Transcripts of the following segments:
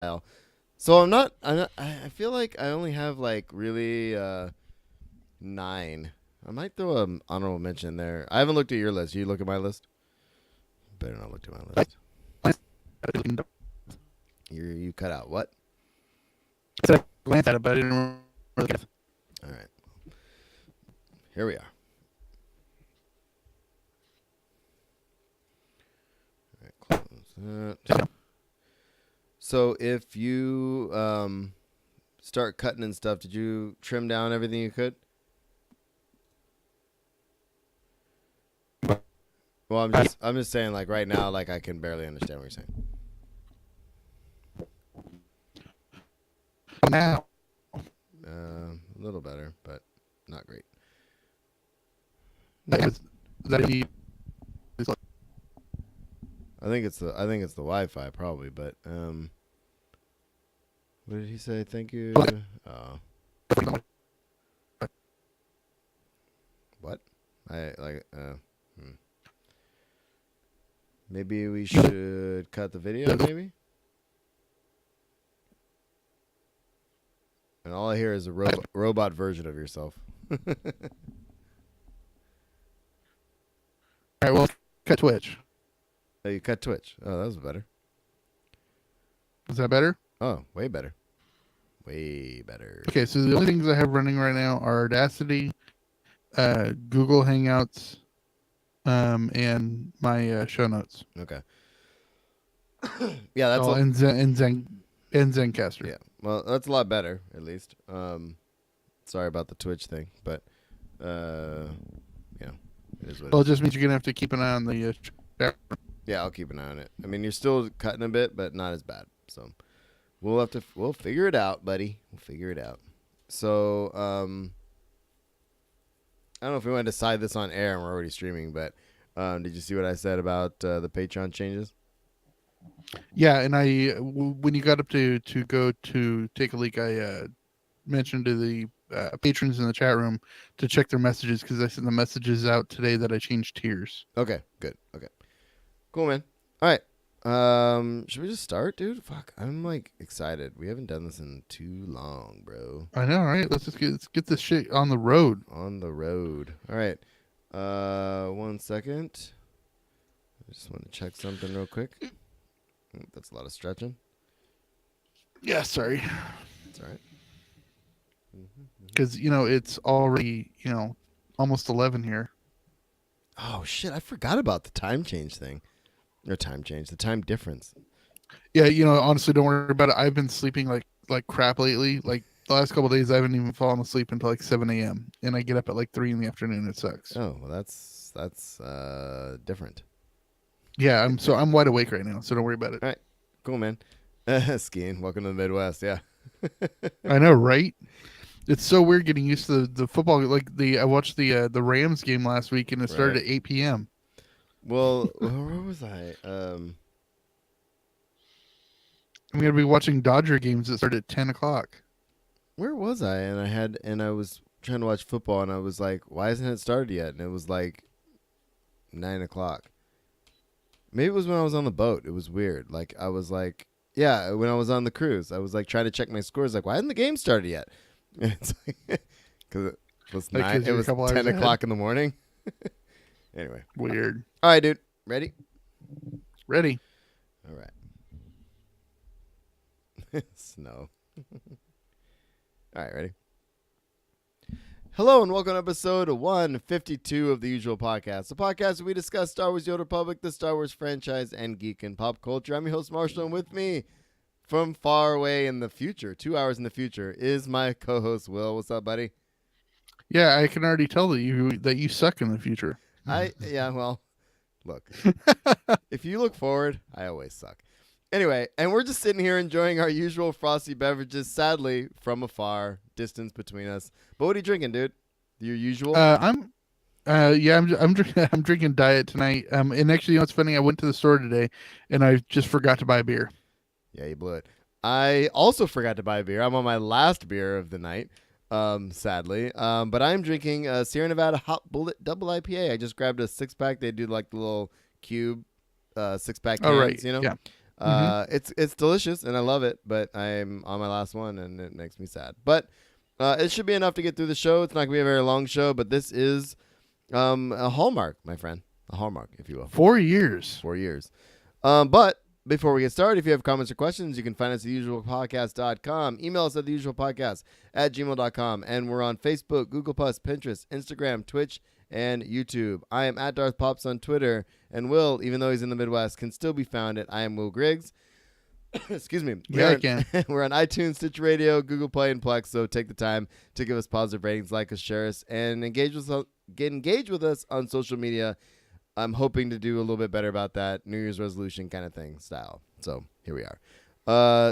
So I feel like I only have like really 9. I might throw an honorable mention there. I haven't looked at your list. You look at my list. Better not look at my list. You cut out what? I said I glanced at it, but I didn't really get it. All right. Here we are. All right, close that. So if you start cutting and stuff, did you trim down everything you could? Well, I'm just saying, like right now, like I can barely understand what you're saying. Now, A little better, but not great. is that he? I think it's the Wi-Fi probably, but what did he say? Thank you. Oh, what? I like Maybe we should cut the video, maybe. And all I hear is a robot version of yourself. All right, well, cut Twitch. Oh, you cut Twitch. Oh, that was better. Is that better? Oh, way better. Way better. Okay, so the only things I have running right now are Audacity, Google Hangouts, and my show notes. Okay. Yeah, that's all in Zencaster. Yeah, well, that's a lot better, at least. Sorry about the Twitch thing, but yeah, it is what Well, it it just means you're gonna have to keep an eye on the chat. Yeah, I'll keep an eye on it. I mean, you're still cutting a bit, but not as bad. So we'll figure it out, buddy. We'll figure it out. So I don't know if we want to decide this on air, and we're already streaming, but did you see what I said about the Patreon changes? Yeah, and when you got up to go to take a leak, I mentioned to the patrons in the chat room to check their messages because I sent the messages out today that I changed tiers. Okay, good. Okay, cool, man. All right. Should we just start, dude? Fuck, I'm like excited. We haven't done this in too long, bro. I know, right? Let's get this shit on the road. On the road. All right. 1 second. I just want to check something real quick. That's a lot of stretching. Yeah, sorry. It's all right. Because it's already almost 11 here. Oh shit! I forgot about the time change thing. Or time change, the time difference. Yeah, honestly, don't worry about it. I've been sleeping like crap lately. Like the last couple of days, I haven't even fallen asleep until like 7 a.m. and I get up at like 3 in the afternoon. It sucks. Oh well, that's different. Yeah, I'm wide awake right now, so don't worry about it. All right, cool, man. Skiing. Welcome to the Midwest. Yeah. I know, right? It's so weird getting used to the football. Like I watched the Rams game last week, and it started at 8 p.m. Well, where was I? I'm gonna be watching Dodger games that start at 10 o'clock. Where was I? And I was trying to watch football, and I was like, "Why hasn't it started yet?" And it was like 9 o'clock. Maybe it was when I was on the boat. It was weird. Like I was like, yeah, when I was on the cruise, I was like trying to check my scores. Like, why hasn't the game started yet? And it's like because it was Like, 'cause It you're a was couple 10 hours o'clock in the morning. Anyway, Weird. all right, dude, ready? Ready? All right. Snow. All right, ready? Hello and welcome to episode 152 of the Usual Podcast, the podcast where we discuss Star Wars: The Old Republic, the Star Wars franchise, and geek and pop culture. I'm your host, Marshall, and with me from far away in the future, 2 hours in the future, is my co-host, Will. What's up, buddy? Yeah, I can already tell that you suck in the future. Yeah, well, look, if you look forward, I always suck. Anyway, and we're just sitting here enjoying our usual frosty beverages, sadly, from afar, distance between us. But what are you drinking, dude? Your usual? I'm drinking diet tonight. And actually, what's funny? I went to the store today, and I just forgot to buy a beer. Yeah, you blew it. I also forgot to buy a beer. I'm on my last beer of the night, sadly. But I'm drinking Sierra Nevada Hot Bullet Double IPA. I just grabbed a 6-pack. They do like the little cube 6-pack cans, Oh, right. you know? Yeah. It's delicious and I love it, but I'm on my last one and it makes me sad. But it should be enough to get through the show. It's not gonna be a very long show, but this is a hallmark, my friend, a hallmark, if you will. 4 years. 4 years. But before we get started, if you have comments or questions, you can find us at theusualpodcast.com. Email us at theusualpodcast@gmail.com. And we're on Facebook, Google+, Pinterest, Instagram, Twitch, and YouTube. I am at Darth Pops on Twitter. And Will, even though he's in the Midwest, can still be found at I am Will Griggs. Excuse me. I can. We're on iTunes, Stitcher Radio, Google Play, and Plex. So take the time to give us positive ratings, like us, share us, and engage with us on social media. I'm hoping to do a little bit better about that New Year's resolution kind of thing style. So here we are.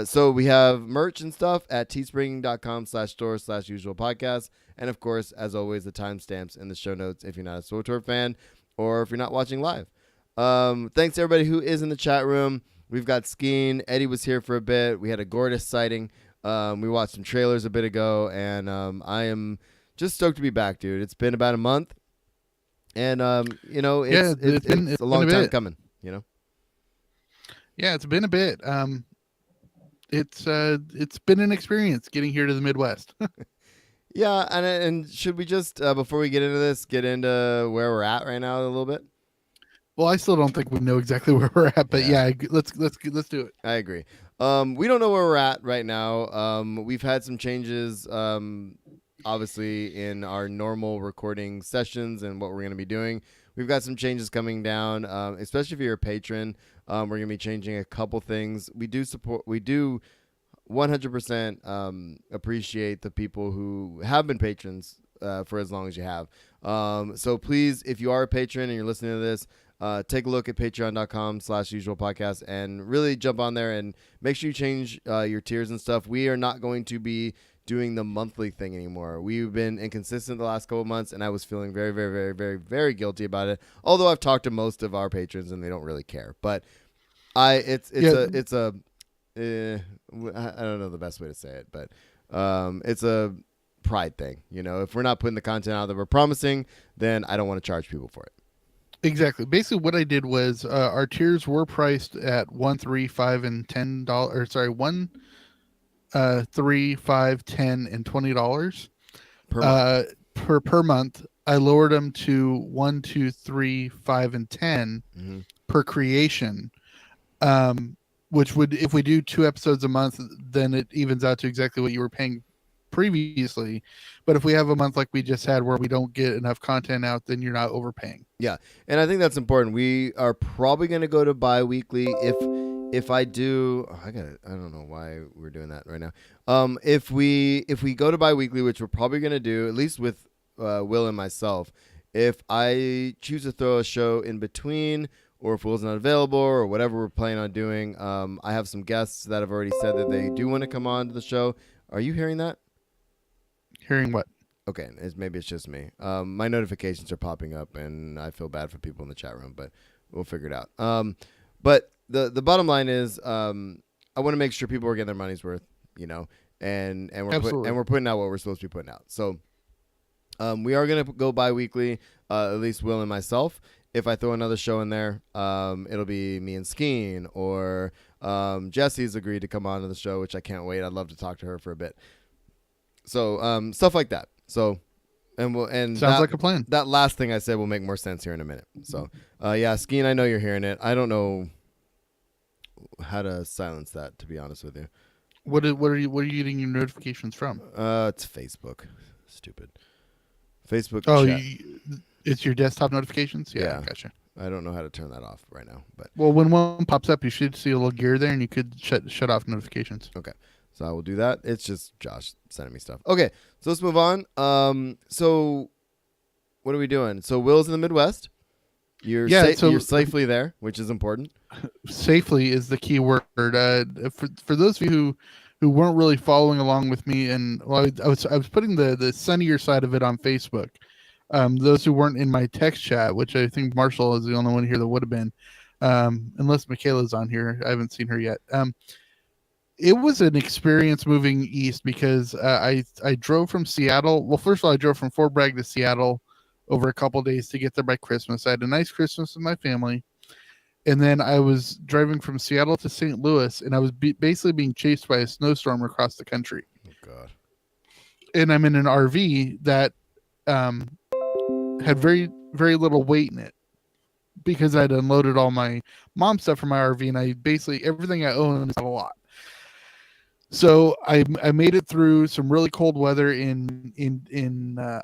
So we have merch and stuff at teespring.com/store/usual podcast. And of course, as always, the timestamps in the show notes if you're not a SWTOR fan or if you're not watching live. Thanks to everybody who is in the chat room. We've got Skeen. Eddie was here for a bit. We had a Gortys sighting. We watched some trailers a bit ago, and I am just stoked to be back, dude. It's been about a month. And, it's a long time coming, you know? Yeah, it's been a bit. It's been an experience getting here to the Midwest. Yeah, and should we just, before we get into this, get into where we're at right now a little bit? Well, I still don't think we know exactly where we're at, but yeah let's do it. I agree. We don't know where we're at right now. We've had some changes, obviously, in our normal recording sessions and what we're going to be doing. We've got some changes coming down, especially if you're a patron. We're going to be changing a couple things. We do 100% appreciate the people who have been patrons for as long as you have. So please, if you are a patron and you're listening to this, take a look at patreon.com/usualpodcast and really jump on there and make sure you change your tiers and stuff. We are not going to be doing the monthly thing anymore. We've been inconsistent the last couple of months, and I was feeling very, very, very, very, very guilty about it. Although I've talked to most of our patrons and they don't really care, but I don't know the best way to say it, but it's a pride thing. You know, if we're not putting the content out that we're promising, then I don't want to charge people for it. Exactly. Basically, what I did was our tiers were priced at $1, $3, $5, and $10. Sorry, $1, $3, $5, $10, and $20 per month. I lowered them to $1, $2, $3, $5, and 10 per creation. Which would, if we do 2 episodes a month, then it evens out to exactly what you were paying previously. But if we have a month like we just had where we don't get enough content out, then you're not overpaying. Yeah, and I think that's important. We are probably going to go to bi-weekly if I do. I don't know why we're doing that right now. If we go to bi-weekly, which we're probably going to do, at least with Will and myself, if I choose to throw a show in between, or if Will's not available, or whatever we're planning on doing, I have some guests that have already said that they do want to come on to the show. Are you hearing that? Hearing what? Okay, maybe it's just me. My notifications are popping up, and I feel bad for people in the chat room, but we'll figure it out. But the bottom line is, I want to make sure people are getting their money's worth, you know, and we're putting out what we're supposed to be putting out. So we are gonna go bi-weekly, at least Will and myself. If I throw another show in there, it'll be me and Skeen, or Jesse's agreed to come on to the show, which I can't wait. I'd love to talk to her for a bit. So stuff like that. So sounds like a plan. That last thing I said will make more sense here in a minute. So yeah, Skeen, I know you're hearing it. I don't know how to silence that, to be honest with you. What are you getting your notifications from? It's Facebook. Stupid. Facebook. Oh, chat. It's your desktop notifications? Yeah, gotcha. I don't know how to turn that off right now, but well, when one pops up, you should see a little gear there, and you could shut off notifications. Okay, so I will do that. It's just Josh sending me stuff. Okay, so let's move on. So what are we doing? So Will's in the Midwest. You're safely there, which is important. Safely is the key word. For those of you who weren't really following along with me, and I was putting the sunnier side of it on Facebook. Those who weren't in my text chat, which I think Marshall is the only one here that would have been, unless Michaela's on here. I haven't seen her yet. It was an experience moving east because I drove from Seattle. Well, first of all, I drove from Fort Bragg to Seattle over a couple days to get there by Christmas. I had a nice Christmas with my family. And then I was driving from Seattle to St. Louis, and I was basically being chased by a snowstorm across the country. Oh God. And I'm in an RV that had very, very little weight in it because I'd unloaded all my mom stuff from my RV, and I basically everything I own is not a lot. So I made it through some really cold weather in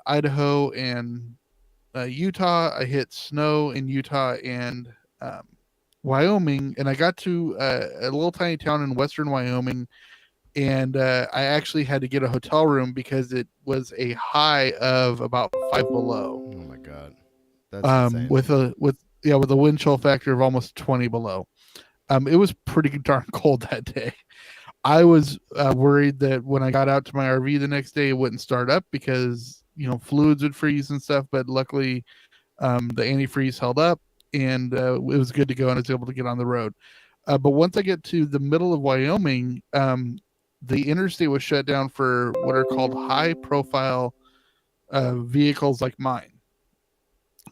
Idaho and Utah. I hit snow in Utah and Wyoming, and I got to a little tiny town in western Wyoming, and I actually had to get a hotel room because it was a high of about 5 below. Oh my God, that's insane. With a wind chill factor of almost 20 below. It was pretty darn cold that day. I was worried that when I got out to my RV the next day, it wouldn't start up because fluids would freeze and stuff. But luckily, the antifreeze held up, and it was good to go, and I was able to get on the road. But once I get to the middle of Wyoming, the interstate was shut down for what are called high-profile vehicles like mine.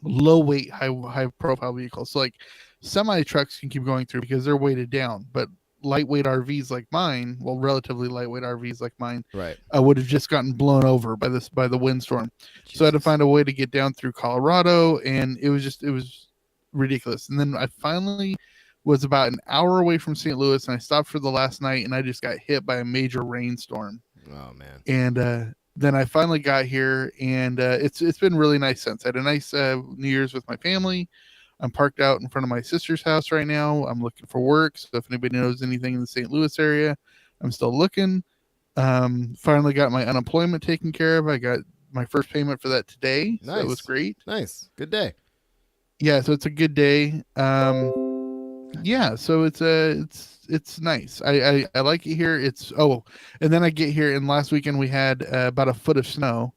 Low weight, high profile vehicles. So like semi trucks can keep going through because they're weighted down, but lightweight RVs like mine, well, relatively lightweight RVs like mine, right, would have just gotten blown over by the windstorm. Jesus. So I had to find a way to get down through Colorado, and it was ridiculous. And then I finally was about an hour away from St. Louis, and I stopped for the last night, and I just got hit by a major rainstorm. Oh man. And then I finally got here, and it's been really nice since. I had a nice New Year's with my family. I'm parked out in front of my sister's house right now. I'm looking for work, so if anybody knows anything in the St. Louis area, I'm still looking. Finally got my unemployment taken care of. I got my first payment for that today. Nice. So it was great. Nice. Good day. Yeah, so it's a good day. Yeah, so it's nice. I like it here. And then I get here, and last weekend we had about a foot of snow.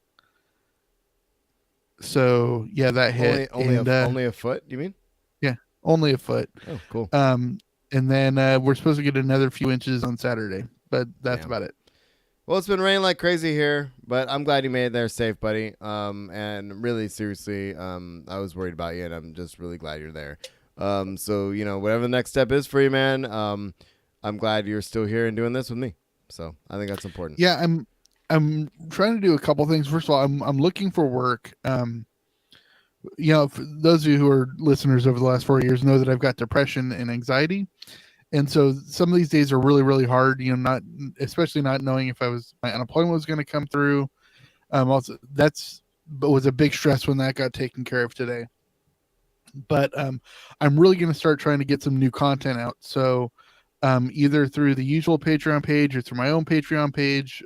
So yeah, that hit. Only a foot, you mean? Yeah, only a foot. Oh, cool. And then we're supposed to get another few inches on Saturday, but that's about it. Well, it's been raining like crazy here, but I'm glad you made it there safe, buddy. And really, seriously, I was worried about you, and I'm just really glad you're there. So whatever the next step is for you, man. I'm glad you're still here and doing this with me. So I think that's important. Yeah, I'm trying to do a couple things. First of all, I'm looking for work. For those of you who are listeners over the last 4 years know that I've got depression and anxiety. And so some of these days are really, really hard, especially not knowing if my unemployment was going to come through. Also was a big stress when that got taken care of today. But I'm really going to start trying to get some new content out. So either through the usual Patreon page or through my own Patreon page,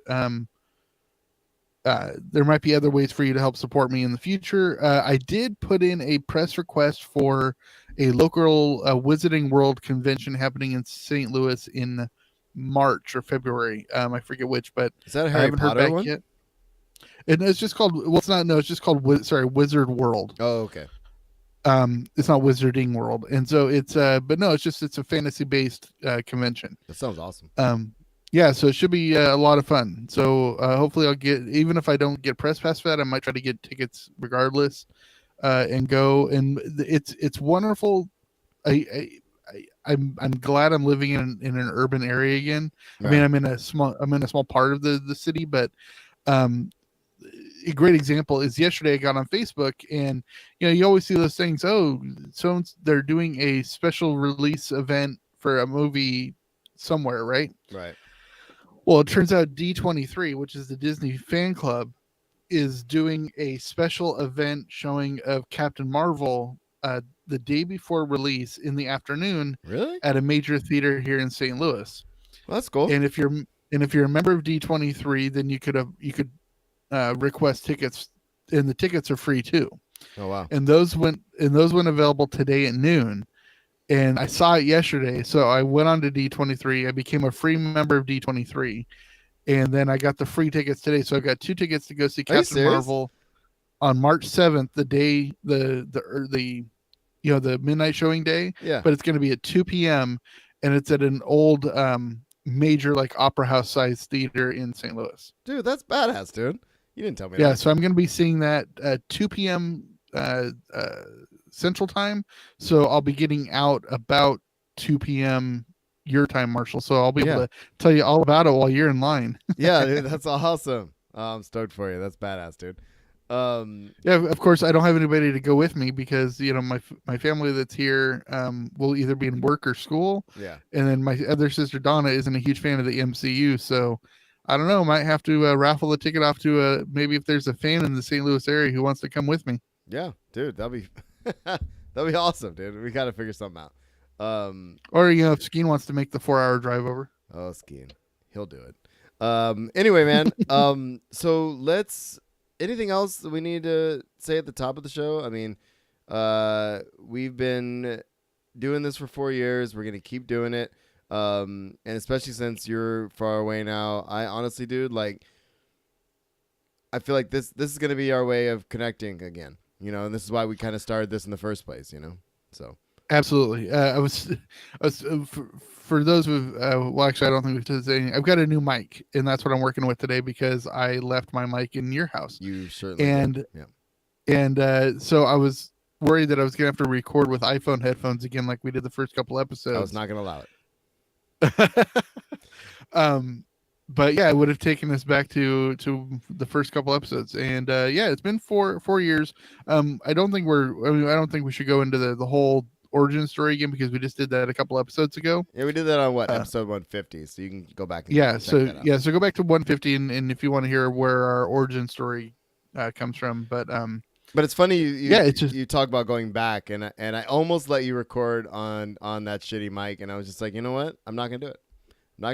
there might be other ways for you to help support me in the future. I did put in a press request for a local Wizarding World convention happening in St. Louis in March or February. I forget which, but is that a Harry Potter one? Yet. And it's just called. Well, it's not. No, it's just called. Wizard World. Oh, okay. It's not Wizarding World, and so it's. But no, it's a fantasy based convention. That sounds awesome. Yeah, so it should be a lot of fun. So hopefully I'll get, even if I don't get press pass for that, I might try to get tickets regardless, and go. And it's wonderful. I'm glad I'm living in an urban area again. Right. I mean, I'm in a small part of the city, but a great example is yesterday I got on Facebook, and you always see those things. Oh, so they're doing a special release event for a movie somewhere, right? Right. Well, it turns out D23, which is the Disney fan club, is doing a special event showing of Captain Marvel the day before release in the afternoon. Really? At a major theater here in St. Louis. Well, that's cool. And if you're a member of D23, then you could request tickets, and the tickets are free too. Oh wow! And those went available today at noon. And I saw it yesterday, so I went on to D23. I became a free member of D23, and then I got the free tickets today. So I've got 2 tickets to go see Captain Marvel on March 7th, the day the midnight showing day. Yeah. But it's going to be at 2 p.m. and it's at an old major like opera house size theater in St. Louis. Dude, that's badass, dude. You didn't tell me. Yeah, that. So I'm going to be seeing that at 2 p.m. Central Time, so I'll be getting out about 2 p.m. your time, Marshall. So I'll be able Yeah. to tell you all about it while you're in line. Yeah, dude, that's awesome. I'm stoked for you. That's badass, dude. Yeah, of course I don't have anybody to go with me because my family that's here will either be in work or school, yeah. and then my other sister Donna isn't a huge fan of the MCU, so I don't know. Might have to raffle the ticket off to maybe if there's a fan in the St. Louis area who wants to come with me. Yeah, dude, that'll be that'll be awesome, dude. We gotta figure something out. Or if Skeen wants to make the 4-hour drive over. Oh, Skeen, he'll do it. Anyway, man. So let's. Anything else that we need to say at the top of the show? I mean, we've been doing this for 4 years. We're gonna keep doing it. And especially since you're far away now, I honestly, dude, like, I feel like this is gonna be our way of connecting again. And this is why we kind of started this in the first place. So. Absolutely. I was for those who, well, actually, I don't think we've said anything. I've got a new mic, and that's what I'm working with today because I left my mic in your house. You certainly and did. Yeah. And so I was worried that I was gonna have to record with iPhone headphones again, like we did the first couple episodes. I was not gonna allow it. But yeah, I would have taken us back to the first couple episodes, and yeah, it's been 4 years. I don't think we should go into the whole origin story again because we just did that a couple episodes ago. Yeah, we did that on episode 150, so you can go back and so go back to 150 and if you want to hear where our origin story comes from. But it's funny you talk about going back, and I almost let you record on that shitty mic, and I was just like, you know what? I'm not gonna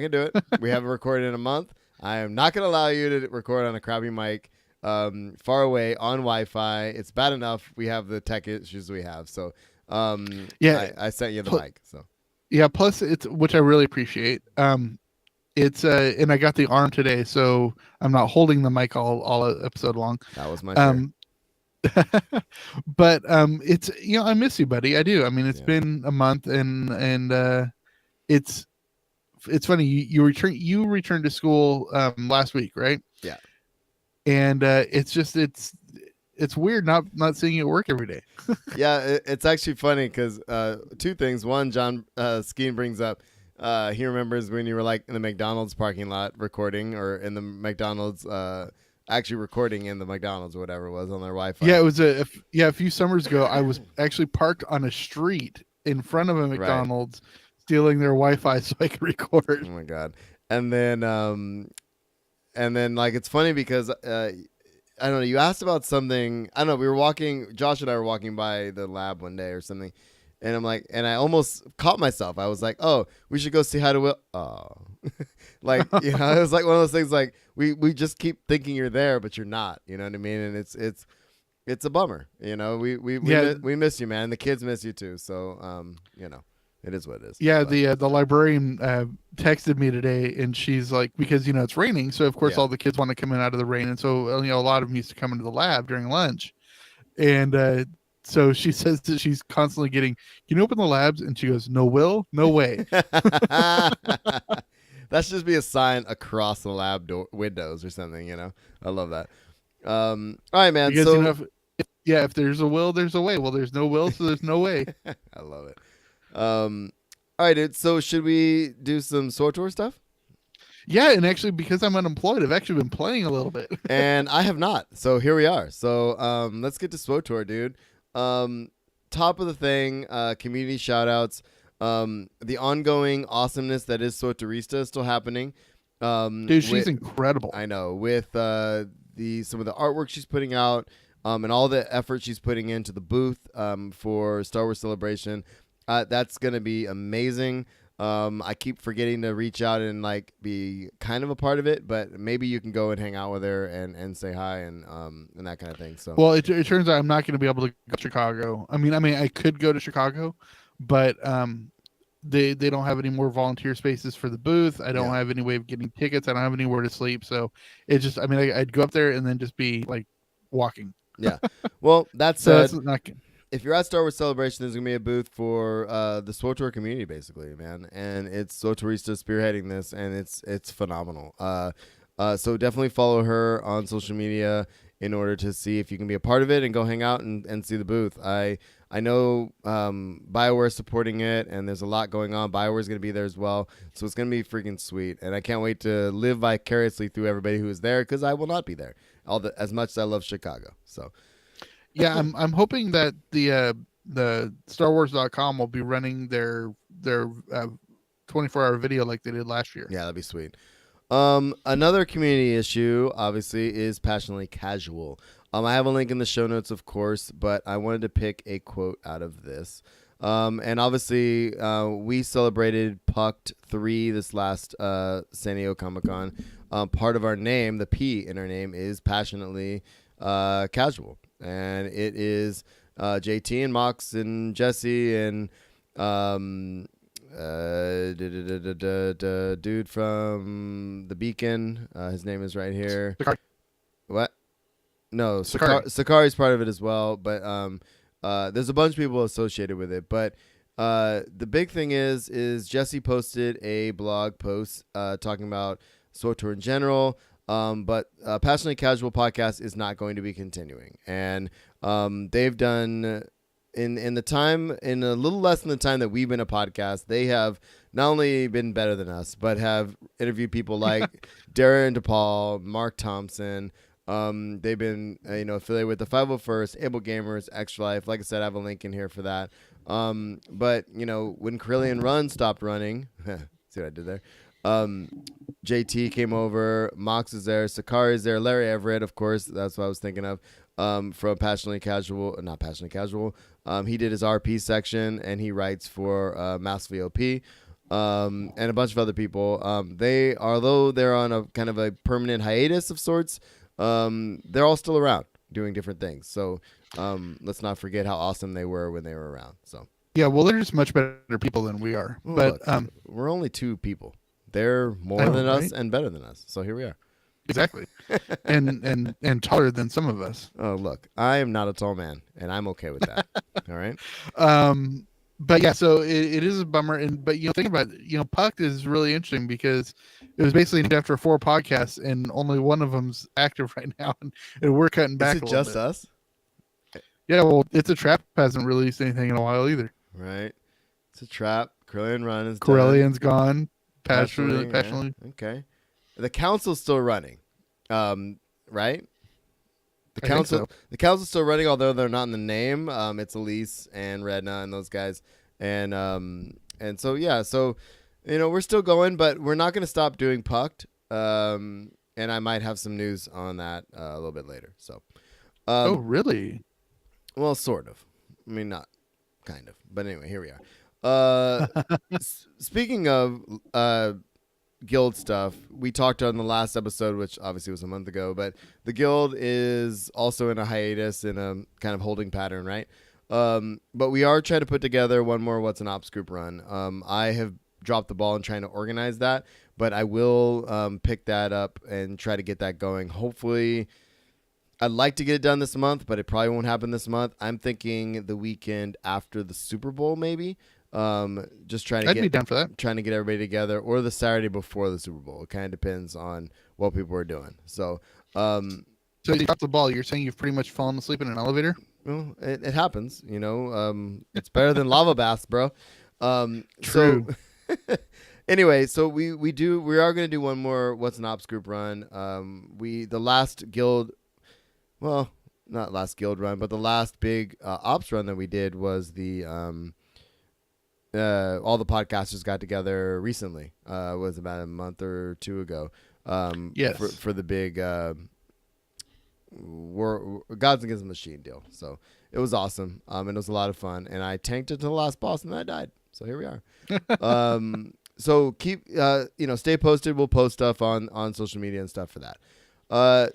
do it. We haven't recorded in a month. I am not gonna allow you to record on a crappy mic far away on Wi-Fi. It's bad enough we have the tech issues we have. So I sent you the mic. So yeah, plus it's, which I really appreciate. It's and I got the arm today, so I'm not holding the mic all episode long. That was my share. But it's I miss you, buddy. I do. I mean, it's been a month, and it's funny. You returned to school last week, right? Yeah. And it's weird not seeing you at work every day. Yeah, it's actually funny because two things. One, John Skeen brings up. He remembers when you were like in the McDonald's parking lot recording, or in the McDonald's actually recording in the McDonald's or whatever it was on their Wi-Fi. Yeah, it was a few summers ago. I was actually parked on a street in front of a McDonald's, stealing their Wi-Fi so I could record. Oh my god! And then like it's funny because I don't know. You asked about something. I don't know. We were walking. Josh and I were walking by the lab one day or something, and I'm like, and I almost caught myself. I was like, oh, we should go say hi to Will. Oh, like it was like one of those things. Like we just keep thinking you're there, but you're not. You know what I mean? And it's a bummer. We miss you, man. The kids miss you too. So it is what it is. Yeah, but the librarian texted me today, and she's like, because it's raining, so of course all the kids want to come in out of the rain, and so a lot of them used to come into the lab during lunch, and so she says that she's constantly getting, can you open the labs? And she goes, no, Will, no way. That should just be a sign across the lab windows or something. I love that. All right, man. Because if there's a will, there's a way. Well, there's no will, so there's no way. I love it. All right, dude. So should we do some SWTOR stuff? Yeah, and actually, because I'm unemployed, I've actually been playing a little bit. And I have not. So here we are. So let's get to SWTOR, dude. Top of the thing, community shout-outs. The ongoing awesomeness that is SWTORista is still happening. Dude, she's incredible. I know. With some of the artwork she's putting out, and all the effort she's putting into the booth for Star Wars Celebration. That's going to be amazing. I keep forgetting to reach out and like be kind of a part of it, but maybe you can go and hang out with her and say hi and that kind of thing. So, well, it turns out I'm not going to be able to go to Chicago. I mean, I could go to Chicago, but they don't have any more volunteer spaces for the booth. I don't have any way of getting tickets. I don't have anywhere to sleep. So it's just, I mean, I'd go up there and then just be like walking. Yeah. Well, that's so not good. If you're at Star Wars Celebration, there's going to be a booth for the SWTOR community, basically, man. And it's SWTORista spearheading this, and it's phenomenal. So definitely follow her on social media in order to see if you can be a part of it and go hang out and see the booth. I I know BioWare is supporting it, and there's a lot going on. BioWare is going to be there as well, so it's going to be freaking sweet. And I can't wait to live vicariously through everybody who is there, because I will not be there. As much as I love Chicago. So yeah, I'm hoping that the StarWars.com will be running their 24-hour video like they did last year. yeah, that'd be sweet. Another community issue, obviously, is Passionately Casual. I have a link in the show notes, of course, but I wanted to pick a quote out of this. And obviously, we celebrated Pucked 3 this last San Diego Comic-Con. Part of our name, the P in our name, is Passionately Casual. And it is JT and Mox and Jesse and dude from the Beacon. His name is right here. Sakari. What? No, Sakari. Sakari's part of it as well, but there's a bunch of people associated with it. But the big thing is Jesse posted a blog post talking about SWTOR in general, but Passionately Casual podcast is not going to be continuing, and they've done in a little less than the time that we've been a podcast, they have not only been better than us, but have interviewed people like Darren DePaul, Mark Thompson. They've been affiliated with the 501st, Able Gamers, Extra Life. Like I said, I have a link in here for that. But when Corellian Run stopped running, see what I did there? JT came over, Mox is there, Sakari is there, Larry Everett, of course, that's what I was thinking of. From Passionately Casual, not Passionately Casual. He did his RP section, and he writes for Mass VOP. And a bunch of other people. Although they're on a kind of a permanent hiatus of sorts, they're all still around doing different things. So let's not forget how awesome they were when they were around. So yeah, well, they're just much better people than we are. well, but look, we're only two people. They're more than us and better than us. So here we are. Exactly. and taller than some of us. Oh, look, I am not a tall man, and I'm okay with that. All right. But yeah, so it is a bummer. But think about it, Pucked is really interesting because it was basically named after 4 podcasts, and only one of them's active right now, and we're cutting back. Is it a little just bit. us? Yeah, well, It's a Trap hasn't released anything in a while either. Right. It's a trap. Corellian Run is Corellian's gone. Passionately. Passionately. Yeah. Okay. The council's still running. Right? The council's still running, although they're not in the name. It's Elise and Redna and those guys. And so yeah, so we're still going, but we're not gonna stop doing Pucked. And I might have some news on that a little bit later. So oh really? Well, sort of. I mean, not kind of. But anyway, here we are. Speaking of guild stuff, we talked on the last episode, which obviously was a month ago, but the guild is also in a hiatus, in a kind of holding pattern, right? But we are trying to put together one more What's an Ops group run. I have dropped the ball in trying to organize that, but I will pick that up and try to get that going. Hopefully, I'd like to get it done this month, but it probably won't happen this month. I'm thinking the weekend after the Super Bowl, maybe. Just trying to I'd be down for that. Trying to get everybody together, or the Saturday before the Super Bowl. It kind of depends on what people are doing. So you dropped the ball. You're saying you've pretty much fallen asleep in an elevator? Well, it happens, it's better than lava baths, bro. True. So anyway, so we are going to do one more What's an Ops group run. The last guild, well, not last guild run, but the last big ops run that we did was the all the podcasters got together recently. Was about a month or 2 ago. Yes. For the big Gods Against the Machine deal. So it was awesome. And it was a lot of fun. And I tanked it to the last boss, and then I died. So here we are. So keep stay posted. We'll post stuff on social media and stuff for that.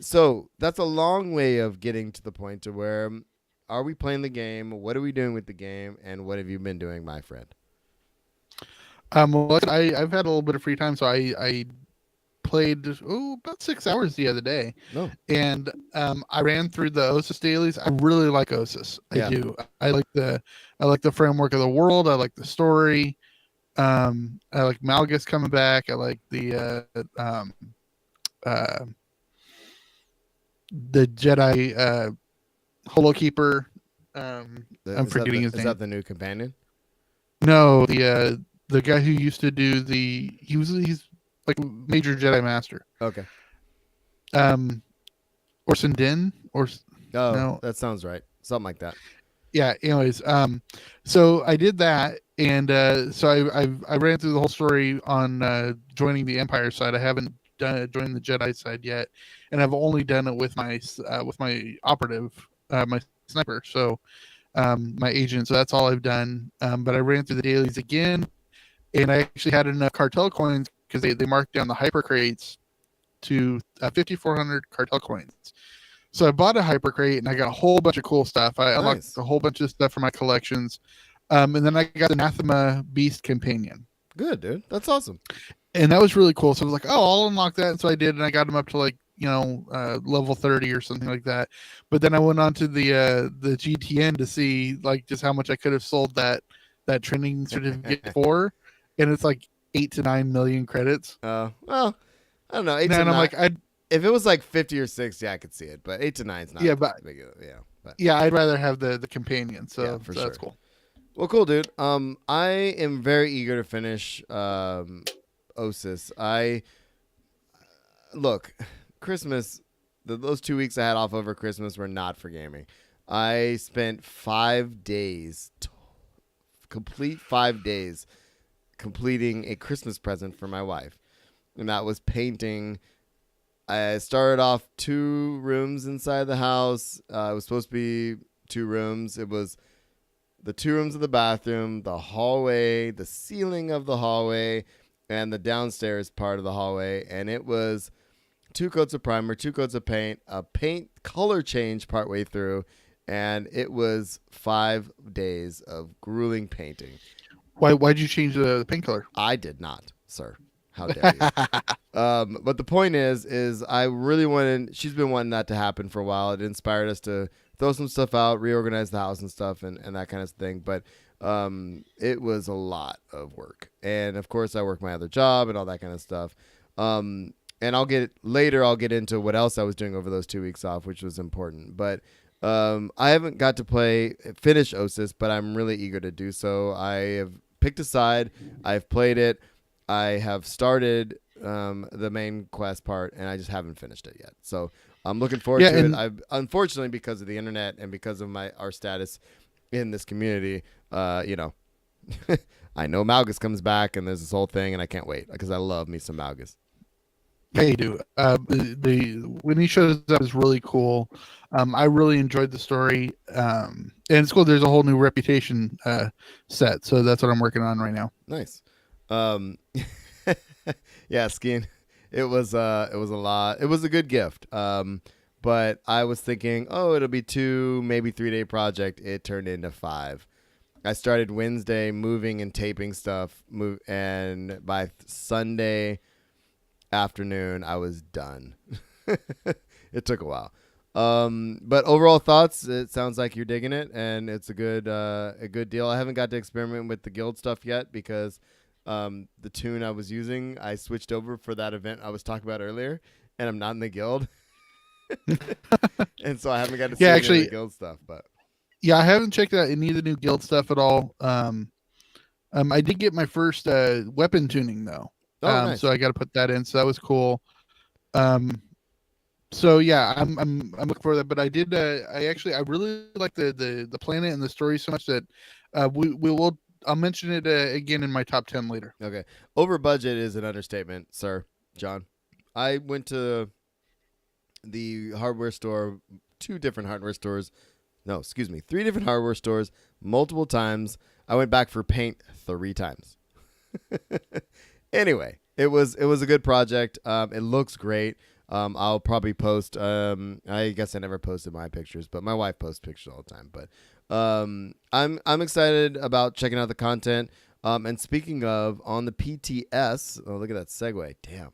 So that's a long way of getting to the point to where, are we playing the game? What are we doing with the game? And what have you been doing, my friend? Well, I've had a little bit of free time, so I played about 6 hours the other day. No. And I ran through the OSIS dailies. I really like OSIS. I do. I like the framework of the world. I like the story. I like Malgus coming back. I like the Jedi Holo Keeper I'm forgetting his Is name. that the new companion? No, the guy who used to do he's like Major Jedi Master. Okay. Orson Din or Oh, no, that sounds right. Something like that. yeah. Anyways, so I did that, and so I ran through the whole story on joining the Empire side. I haven't joined the Jedi side yet, and I've only done it with my operative, my sniper. So my agent. So that's all I've done. But I ran through the dailies again, and I actually had enough cartel coins because they marked down the hyper crates to 5,400 cartel coins. So I bought a hyper crate and I got a whole bunch of cool stuff. I unlocked a whole bunch of stuff for my collections. And then I got the Anathema Beast Companion. Good, dude. That's awesome. And that was really cool. So I was like, oh, I'll unlock that. And so I did, and I got him up to like, level 30 or something like that. But then I went on to the GTN to see like just how much I could have sold that training certificate for. And it's like 8 to 9 million credits. Well, I don't know. 8 and to 9. I'm like, if it was like 50 or 60, I could see it. But 8 to 9 is not. Yeah, but big. But yeah, I'd rather have the companion. So, yeah, for sure. That's cool. Well, cool, dude. I am very eager to finish OSIS. Look, Christmas. Those 2 weeks I had off over Christmas were not for gaming. I spent 5 days, complete 5 days, completing a Christmas present for my wife, and that was painting. I started off 2 rooms inside the house. It was supposed to be 2 rooms. It was the 2 rooms of the bathroom, the hallway, the ceiling of the hallway, and the downstairs part of the hallway. And it was 2 coats of primer, 2 coats of paint, a paint color change partway through, and it was 5 days of grueling painting. Why'd you change the paint color? I did not, sir. How dare you? But the point is I really wanted. She's been wanting that to happen for a while. It inspired us to throw some stuff out, reorganize the house and stuff, and that kind of thing. But it was a lot of work, and of course I work my other job and all that kind of stuff. And I'll get into what else I was doing over those 2 weeks off, which was important. But I haven't got to finish OSIS, but I'm really eager to do so. I have picked a side. I've played it. I have started the main quest part, and I just haven't finished it yet. So I'm looking forward to it. I've unfortunately, because of the internet and because of our status in this community, I know Malgus comes back, and there's this whole thing, and I can't wait because I love me some Malgus. Yeah, you do. When he shows up is really cool. I really enjoyed the story, and it's cool. There's a whole new reputation set, so that's what I'm working on right now. Nice. Yeah, skiing. It was a lot. It was a good gift. But I was thinking, it'll be 2, maybe 3-day project. It turned into 5. I started Wednesday moving and taping stuff, and by Sunday afternoon I was done. It took a while. But overall thoughts, it sounds like you're digging it, and it's a good deal. I haven't got to experiment with the guild stuff yet because the tune I was using, I switched over for that event I was talking about earlier, and I'm not in the guild. And so I haven't got to see any of the guild stuff. But yeah, I haven't checked out any of the new guild stuff at all. I did get my first weapon tuning though. Nice. So I got to put that in. So that was cool. So yeah, I'm looking for that. But I did. I really like the planet and the story so much that I'll mention it again in my top 10 later. Okay. Over budget is an understatement, sir. John, I went to the hardware store, 3 different hardware stores, multiple times. I went back for paint 3 times. Anyway, it was a good project. It looks great. I'll probably post. I guess I never posted my pictures, but my wife posts pictures all the time. But I'm excited about checking out the content. And speaking of, on the PTS, look at that segue. Damn,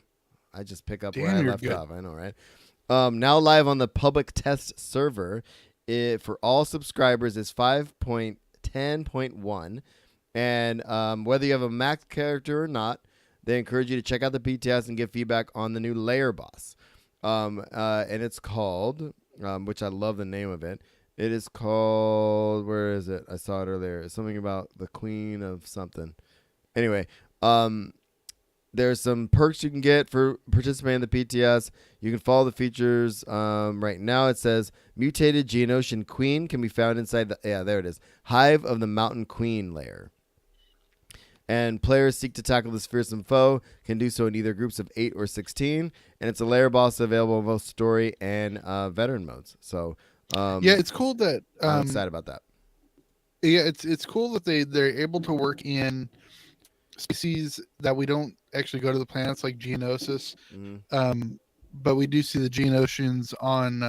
I just pick up where I left off. I know, right? Now live on the public test server, for all subscribers is 5.10.1, and whether you have a max character or not, they encourage you to check out the PTS and give feedback on the new layer boss. And it's called, which I love the name of it, It is called. Where is it? I saw it earlier. It's something about the Queen of something. Anyway, there's some perks you can get for participating in the PTS. You can follow the features. Right now it says mutated Geonosian Queen can be found inside the there it is. Hive of the Mountain Queen layer. And players seek to tackle this fearsome foe can do so in either groups of 8 or 16. And it's a layer boss available in both story and veteran modes. So yeah, it's cool that I'm excited about that. Yeah, it's cool that they're able to work in species that we don't actually go to the planets like Geonosis. But we do see the Geonosians on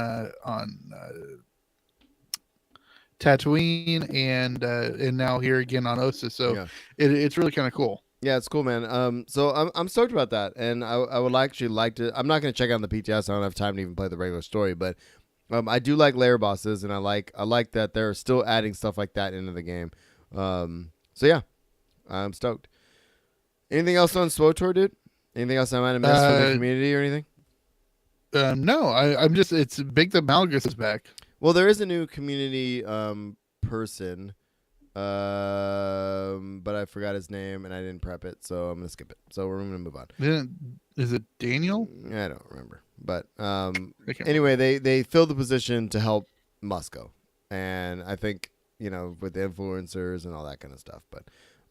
Tatooine and now here again on Ossus. So Yeah. It's really kind of cool. Yeah, it's cool, man. So I'm stoked about that, and I would actually like to. I'm not going to check out the PTS. I don't have time to even play the regular story, but I do like layer bosses, and I like that they're still adding stuff like that into the game. So yeah, I'm stoked. Anything else on SWOTOR, dude? Anything else I might have missed from the community or anything? No, I'm just. It's big that Malgus is back. Well, there is a new community person, but I forgot his name and I didn't prep it, so I'm gonna skip it. So we're gonna move on. Is it Daniel? I don't remember, but anyway, they filled the position to help Musco, and I think with the influencers and all that kind of stuff. But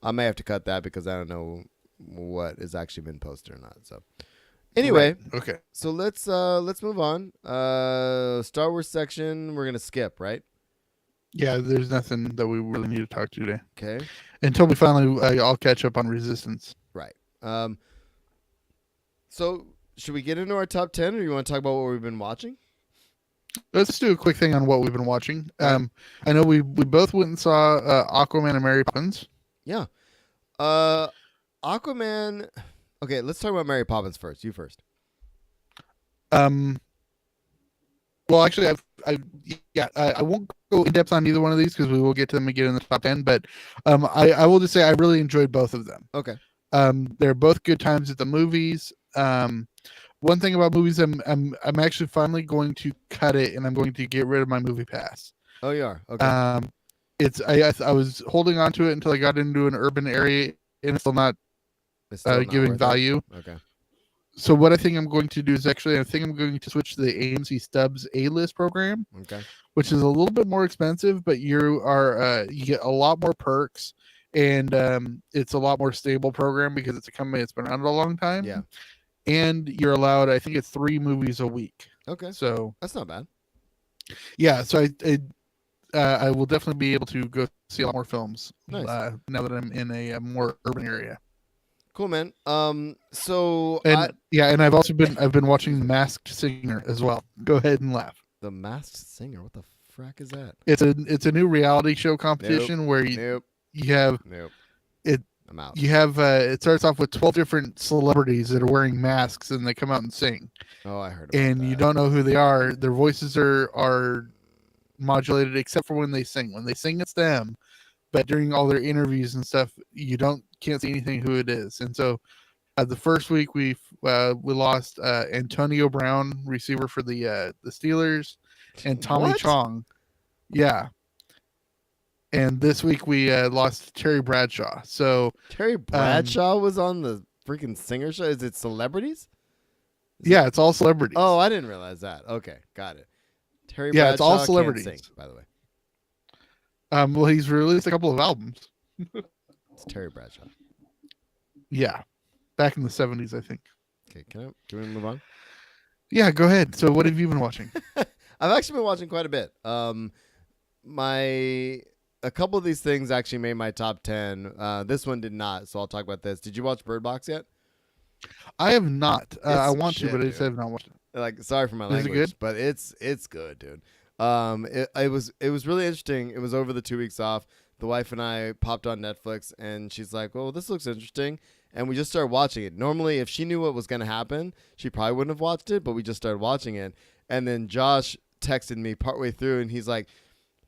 I may have to cut that because I don't know what has actually been posted or not. So. Anyway, right. Okay. So let's move on. Star Wars section we're gonna skip, right? Yeah, there's nothing that we really need to talk to today. Okay. Until we finally all catch up on Resistance. Right. So should we get into our top 10, or you want to talk about what we've been watching? Let's do a quick thing on what we've been watching. I know we both went and saw Aquaman and Mary Poppins. Yeah. Aquaman. Okay, let's talk about Mary Poppins first. You first. Well, actually, I won't go in depth on either one of these because we will get to them again in the top 10. But I will just say I really enjoyed both of them. Okay. They're both good times at the movies. One thing about movies, I'm actually finally going to cut it, and I'm going to get rid of my movie pass. Oh, you are. Okay. I was holding on to it until I got into an urban area, and it's still not giving value. Okay. So what I think I'm going to do is actually, I think I'm going to switch to the AMC Stubs A-list program. Okay. Which is a little bit more expensive, but you get a lot more perks, and it's a lot more stable program because it's a company that's been around a long time. Yeah. And you're allowed, I think it's 3 movies a week. Okay. So that's not bad. Yeah. So I will definitely be able to go see a lot more films. Nice. Now that I'm in a more urban area. Cool, man. So and I've been watching The Masked Singer as well. Go ahead and laugh. The Masked Singer. What the frack is that? It's a new reality show competition where you have it. I'm out. You have it starts off with 12 different celebrities that are wearing masks and they come out and sing. Oh, I heard. And you don't know who they are. Their voices are modulated except for when they sing. When they sing, it's them. But during all their interviews and stuff, you can't see anything who it is. And so, the first week we lost Antonio Brown, receiver for the Steelers, and Tommy Chong. Yeah. And this week we lost Terry Bradshaw. So Terry Bradshaw was on the freaking singer show. Is it celebrities? It's all celebrities. Oh, I didn't realize that. Okay, got it. Terry Bradshaw it's all celebrities. Can't sing, by the way. Well, he's released a couple of albums. It's Terry Bradshaw. Yeah, back in the 70s, I think. Okay, can we move on? Yeah, go ahead. So, what have you been watching? I've actually been watching quite a bit. A couple of these things actually made my top 10. This one did not, so I'll talk about this. Did you watch Bird Box yet? I have not. I want to, but I just have not watched it. Like, sorry for my language, is it good? But it's good, dude. It was really interesting. It was over the 2 weeks off. The wife and I popped on Netflix, and she's like, "Well, this looks interesting," and we just started watching it. Normally, if she knew what was going to happen, she probably wouldn't have watched it, but we just started watching it. And then Josh texted me partway through, and he's like,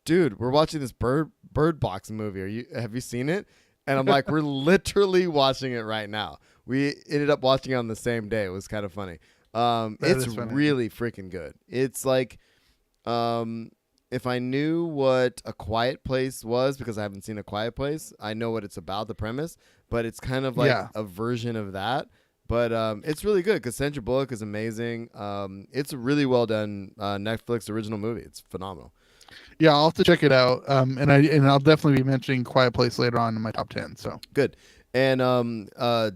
"Dude, we're watching this Bird Box movie. Have you seen it?" And I'm like, "We're literally watching it right now." We ended up watching it on the same day. It was kind of funny. It's really freaking good. It's like, if I knew what A Quiet Place was, because I haven't seen A Quiet Place, I know what it's about, the premise, but it's kind of like Yeah. a version of that. But it's really good because Sandra Bullock is amazing. It's a really well done Netflix original movie. It's phenomenal. Yeah, I'll have to check it out. And I'll definitely be mentioning Quiet Place later on in my top 10. So Good. And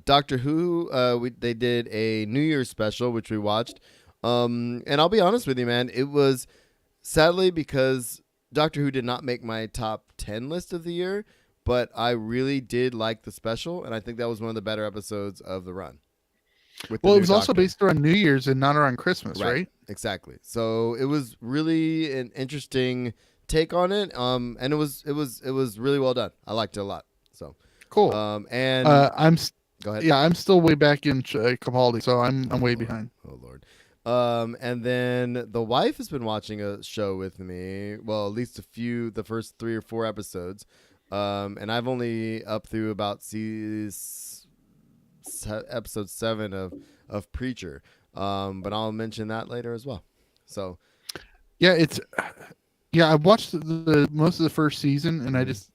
Doctor Who, they did a New Year's special, which we watched. And I'll be honest with you, man, it was sadly because Doctor Who did not make my top 10 list of the year, but I really did like the special, and I think that was one of the better episodes of the run. Well, it was also based around New Year's and not around Christmas, right? Exactly. So it was really an interesting take on it. And it was really well done. I liked it a lot. So cool. And go ahead. Yeah, I'm still way back in Capaldi, so I'm way behind. Oh Lord. And then the wife has been watching a show with me. Well, at least the first 3 or 4 episodes. And I've only up through about episode 7 of Preacher. But I'll mention that later as well. So yeah, I watched the most of the first season and I just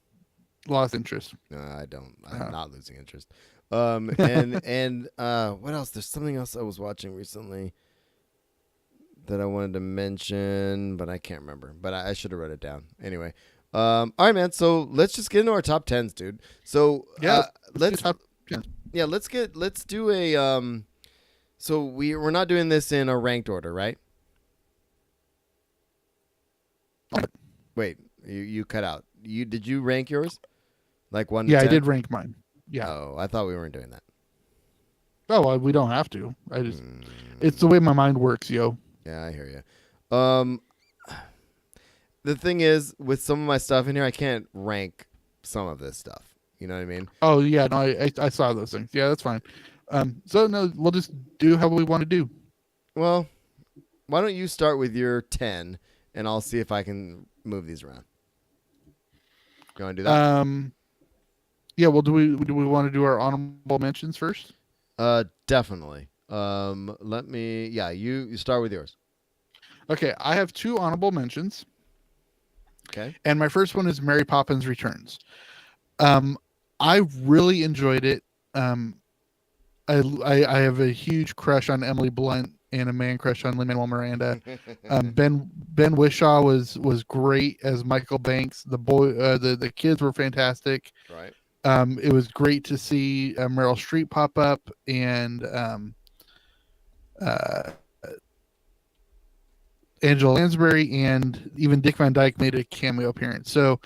lost interest. No, I don't. I'm not losing interest. And what else? There's something else I was watching recently that I wanted to mention, but I can't remember. But I should have wrote it down. Anyway. All right, man. So let's just get into our top 10s, dude. So yeah, let's top 10. Yeah, let's do a so we're not doing this in a ranked order, right? Wait, you cut out. Did you rank yours? Like 1 to 10? Yeah, I did rank mine. Yeah. Oh, I thought we weren't doing that. Oh, well, we don't have to. It's the way my mind works, yo. Yeah, I hear you. The thing is, with some of my stuff in here, I can't rank some of this stuff. You know what I mean? Oh yeah, no, I saw those things. Yeah, that's fine. So no, we'll just do how we want to do. Well, why don't you start with your 10, and I'll see if I can move these around. You want to do that? Yeah. Well, do we want to do our honorable mentions first? Definitely. Let me. Yeah, you start with yours. Okay, I have 2 honorable mentions. Okay. And my first one is Mary Poppins Returns. I really enjoyed it. I have a huge crush on Emily Blunt and a man crush on Lin-Manuel Miranda. Ben Whishaw was great as Michael Banks. The kids were fantastic. Right. It was great to see Meryl Streep pop up and Angela Lansbury, and even Dick Van Dyke made a cameo appearance. So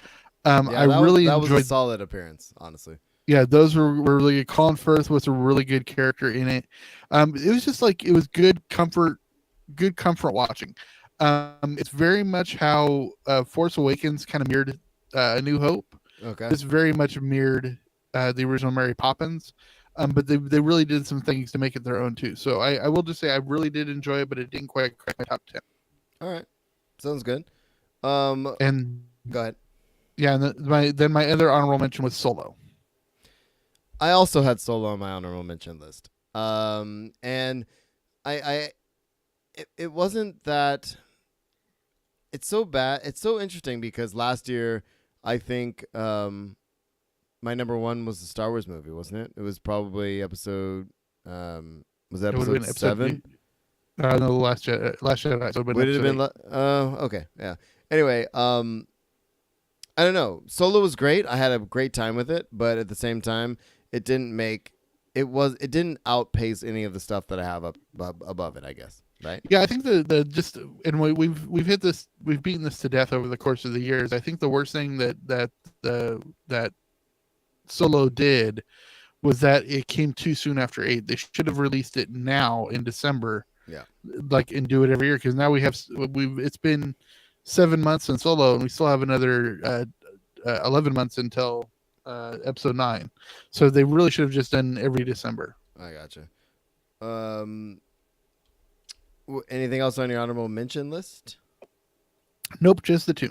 I really enjoyed. That was a solid appearance, honestly. Yeah, those were really good. Colin Firth was a really good character in it. It was just like, it was good comfort watching. It's very much how Force Awakens kind of mirrored A New Hope. Okay. It's very much mirrored the original Mary Poppins. But they really did some things to make it their own too. So I will just say I really did enjoy it, but it didn't quite crack my top 10. All right. Sounds good. And go ahead. Yeah, and my other honorable mention was Solo. I also had Solo on my honorable mention list. And it wasn't that. It's so bad. It's so interesting because last year I think my number 1 was the Star Wars movie, wasn't it? It was probably episode. Was that episode 7? No, the Last Jedi. So would it have been? Okay, yeah. Anyway, I don't know. Solo was great. I had a great time with it, but at the same time, it didn't outpace any of the stuff that I have up above it, I guess. Right? Yeah, I think and we've hit this, we've beaten this to death over the course of the years. I think the worst thing that Solo did was that it came too soon after 8. They should have released it now in December. Yeah. And do it every year, because now it's been 7 months since Solo, and we still have another 11 months until episode 9. So they really should have just done every December. I gotcha. Anything else on your honorable mention list? Nope, just the 2.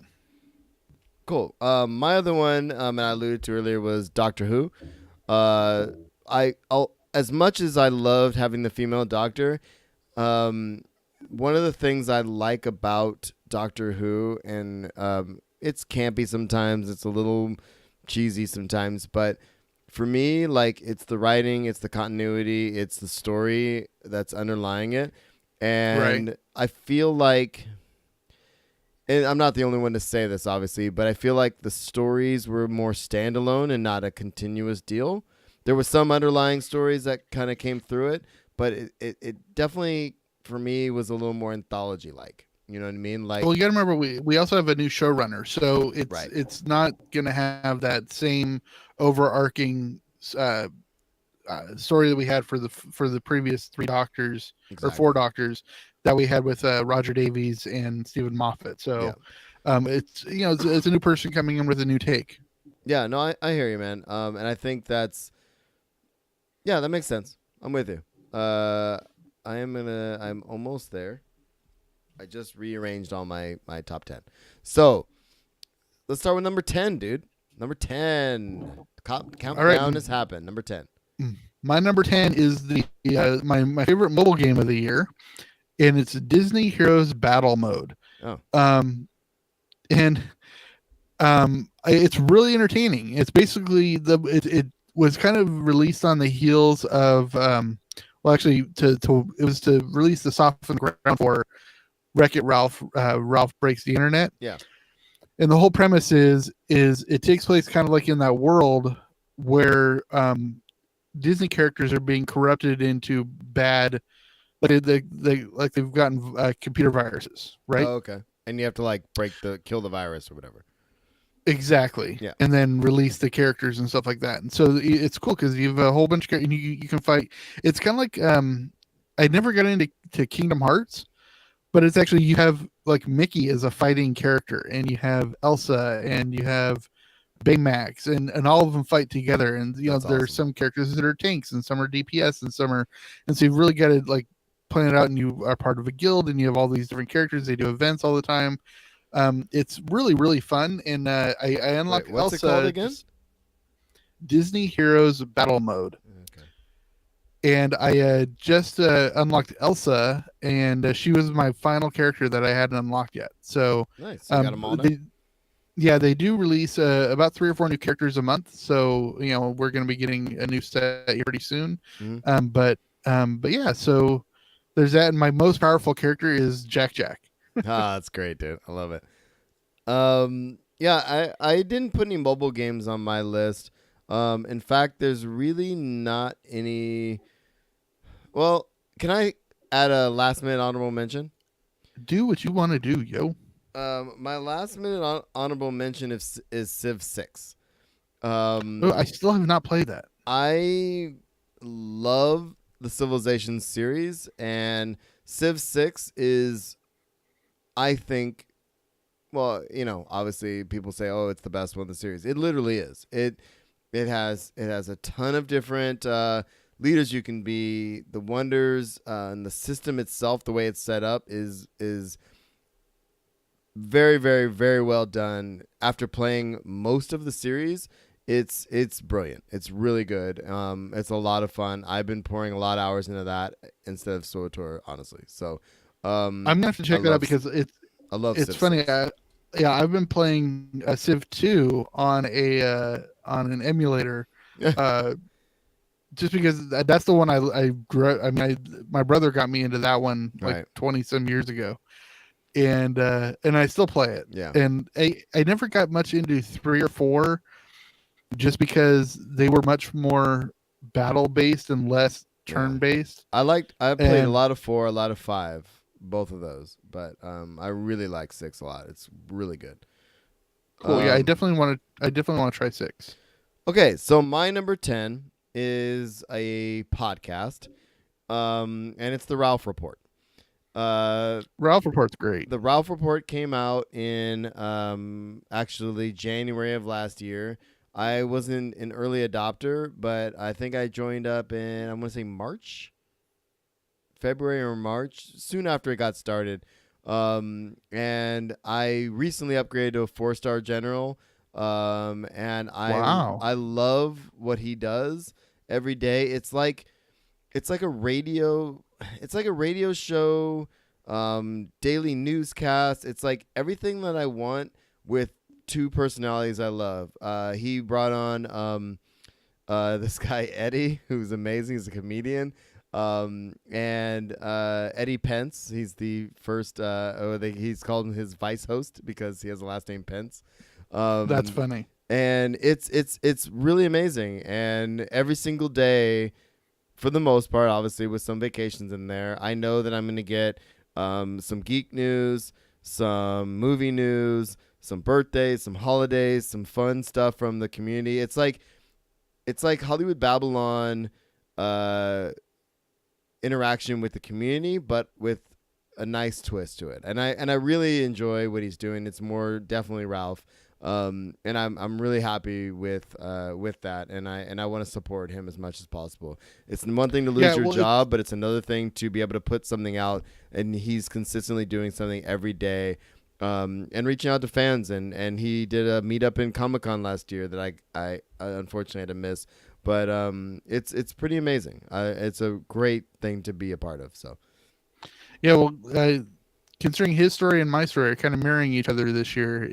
Cool. My other one, and I alluded to earlier, was Doctor Who. I'll as much as I loved having the female doctor, one of the things I like about Doctor Who, and it's campy sometimes, it's a little cheesy sometimes, but for me, like, it's the writing, it's the continuity, it's the story that's underlying it. And I feel like, and I'm not the only one to say this, obviously, but I feel like the stories were more standalone and not a continuous deal. There were some underlying stories that kind of came through it, but it definitely, for me, was a little more anthology-like. You know what I mean? Like, well, you got to remember we also have a new showrunner, so Right. it's not going to have that same overarching story that we had for the previous 3 Doctors or 4 Doctors that we had with Roger Davies and Stephen Moffat. So it's it's a new person coming in with a new take. Yeah, no, I hear you, man. And I think that makes sense. I'm with you. I'm almost there. I just rearranged all my top 10. So let's start with number 10, dude. Number 10. Countdown has happened. Number 10. My number 10 is the my favorite mobile game of the year, and it's Disney Heroes Battle Mode. Oh. It's really entertaining. It's basically it was kind of released on the heels of it was to release the soften the ground for Wreck-It Ralph. Ralph Breaks the Internet. Yeah. And the whole premise is it takes place kind of like in that world where Disney characters are being corrupted into bad, like they've gotten computer viruses, right? Oh, okay. And you have to like kill the virus or whatever. Exactly. Yeah. And then release the characters and stuff like that. And so it's cool because you have a whole bunch of characters and you can fight. It's kind of like I never got into Kingdom Hearts, but it's actually you have like Mickey as a fighting character, and you have Elsa, and you have Baymax, and all of them fight together. And That's there's awesome. some characters that are tanks, and some are DPS, and some are, and so you've really got to like plan it out. And you are part of a guild, and you have all these different characters. They do events all the time. It's really, really fun, and I unlocked what's Elsa. It called again? Disney Heroes Battle Mode. Okay. And I just unlocked Elsa, and she was my final character that I hadn't unlocked yet. So Nice. You got them all now? They do release about 3 or 4 new characters a month. So we're going to be getting a new set here pretty soon. Mm-hmm. But yeah, so there's that. And my most powerful character is Jack. That's great, dude. I love it. Yeah, I didn't put any mobile games on my list. In fact, there's really not any. Well, can I add a last minute honorable mention? Do what you want to do, yo. My last minute honorable mention is Civ 6. I still have not played that. I love the Civilization series, and Civ 6 is, I think, well, obviously people say, oh, it's the best one in the series. It literally is. It has a ton of different leaders you can be. The wonders and the system itself, the way it's set up, is very, very, very well done. After playing most of the series, it's brilliant. It's really good. It's a lot of fun. I've been pouring a lot of hours into that instead of SWTOR, honestly. So I'm gonna have to check that out because I love. It's Civ funny. 6. I've been playing Civ 2 on on an emulator, just because that's the one I grew. I mean, my brother got me into that one like 20 some years ago, and I still play it. Yeah. And I never got much into 3 or 4, just because they were much more battle based and less turn based. I played a lot of 4, a lot of 5. Both of those, but I really like 6 a lot. It's really good. Cool. Yeah, I definitely want to try 6. Okay, so my number 10 is a podcast, and it's the Ralph Report. Ralph Report's great. The Ralph Report came out in actually January of last year. I wasn't an early adopter, but I think I joined up in, I want to say February or March, soon after it got started. And I recently upgraded to a 4-star general. And I love what he does every day. It's like a radio show daily newscasts. It's like everything that I want with two personalities I love. He brought on this guy Eddie, who's amazing. He's a comedian. And Eddie Pence. He's the first. He's called him his vice host because he has the last name Pence. That's funny. And it's really amazing. And every single day, for the most part, obviously with some vacations in there, I know that I'm going to get some geek news, some movie news, some birthdays, some holidays, some fun stuff from the community. It's like Hollywood Babylon interaction with the community, but with a nice twist to it. And I really enjoy what he's doing. It's more definitely Ralph. And I'm really happy with that, and I want to support him as much as possible. It's one thing to lose your job, but it's another thing to be able to put something out, and he's consistently doing something every day, and reaching out to fans. And he did a meetup in Comic-Con last year that I unfortunately had to miss, but it's pretty amazing. It's a great thing to be a part of. So yeah, well, considering his story and my story are kind of mirroring each other this year,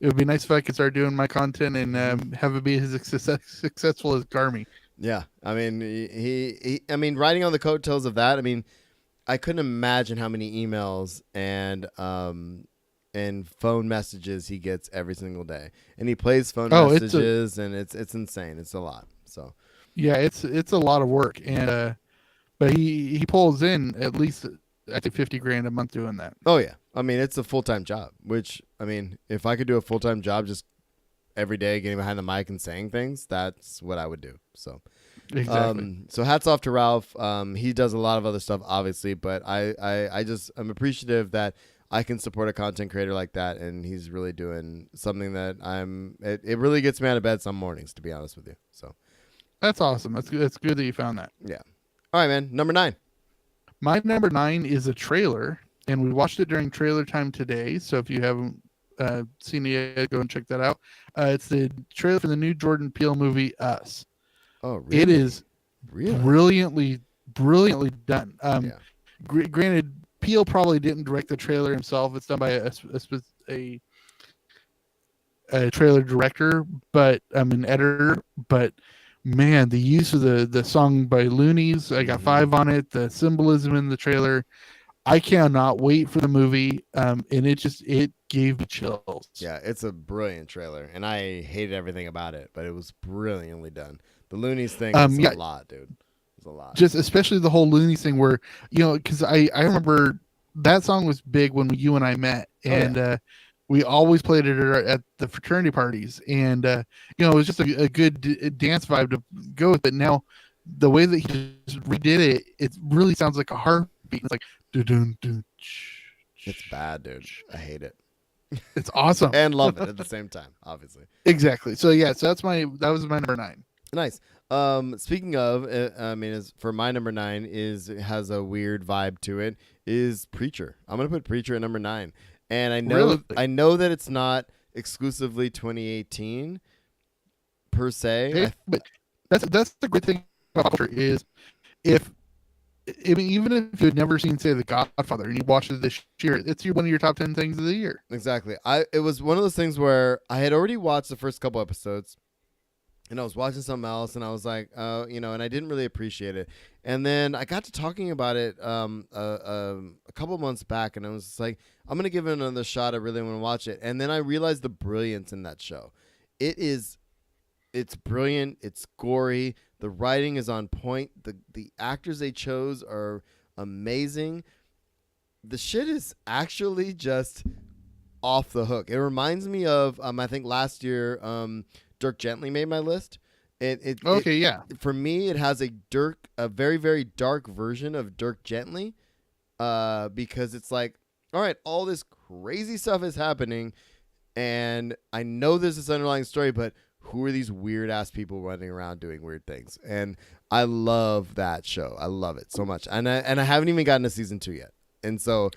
it would be nice if I could start doing my content and have it be as successful as Garmy. Yeah, I mean, he riding on the coattails of that. I mean, I couldn't imagine how many emails and phone messages he gets every single day, and he plays phone messages, and it's insane. It's a lot. So yeah, it's a lot of work, and but he pulls in at least I think $50,000 a month doing that. Oh yeah, I mean it's a full-time job. Which I mean, if I could do a full-time job just every day getting behind the mic and saying things, that's what I would do. So exactly. So hats off to Ralph. He does a lot of other stuff, obviously, but I'm appreciative that I can support a content creator like that, and he's really doing something that it really gets me out of bed some mornings, to be honest with you. So that's awesome. That's good that you found that. Yeah. All right, man. Number 9. My number 9 is a trailer, and we watched it during trailer time today. So if you haven't seen it yet, go and check that out. It's the trailer for the new Jordan Peele movie, Us. Oh, really? It is brilliantly done. Granted, Peele probably didn't direct the trailer himself. It's done by a trailer director, but an editor. But man, the use of the song by Loonies, I got 5 on it. The symbolism in the trailer, I cannot wait for the movie. And it gave me chills. Yeah, it's a brilliant trailer, and I hated everything about it, but it was brilliantly done. The Loonies thing is a lot, dude. It's a lot. Just especially the whole Loonies thing, where because I remember that song was big when you and I met, and we always played it at the fraternity parties, and it was just a good dance vibe to go with it. Now, the way that he just redid it, it really sounds like a heartbeat. It's like dun. It's bad, dude. I hate it. It's awesome and love it at the same time, obviously. Exactly. So yeah, that was my number 9. Nice. Speaking of, for my number 9 has a weird vibe to it. Is Preacher. I'm gonna put Preacher at number 9. And I know that it's not exclusively 2018 per se. But that's the great thing about culture is even if you've never seen, say, The Godfather, and you watched it this year, it's one of your top 10 things of the year. Exactly. It was one of those things where I had already watched the first couple episodes, and I was watching something else, and I was like, and I didn't really appreciate it. And then I got to talking about it a couple months back, and I was just like, I'm going to give it another shot. I really want to watch it. And then I realized the brilliance in that show. It's brilliant. It's gory. The writing is on point. The actors they chose are amazing. The shit is actually just off the hook. It reminds me of, I think last year, Dirk Gently made my list. For me, it has a very, very dark version of Dirk Gently, because it's like, all right, all this crazy stuff is happening, and I know there's this underlying story, but who are these weird ass people running around doing weird things? And I love that show. I love it so much, and I haven't even gotten to season 2 yet. And so,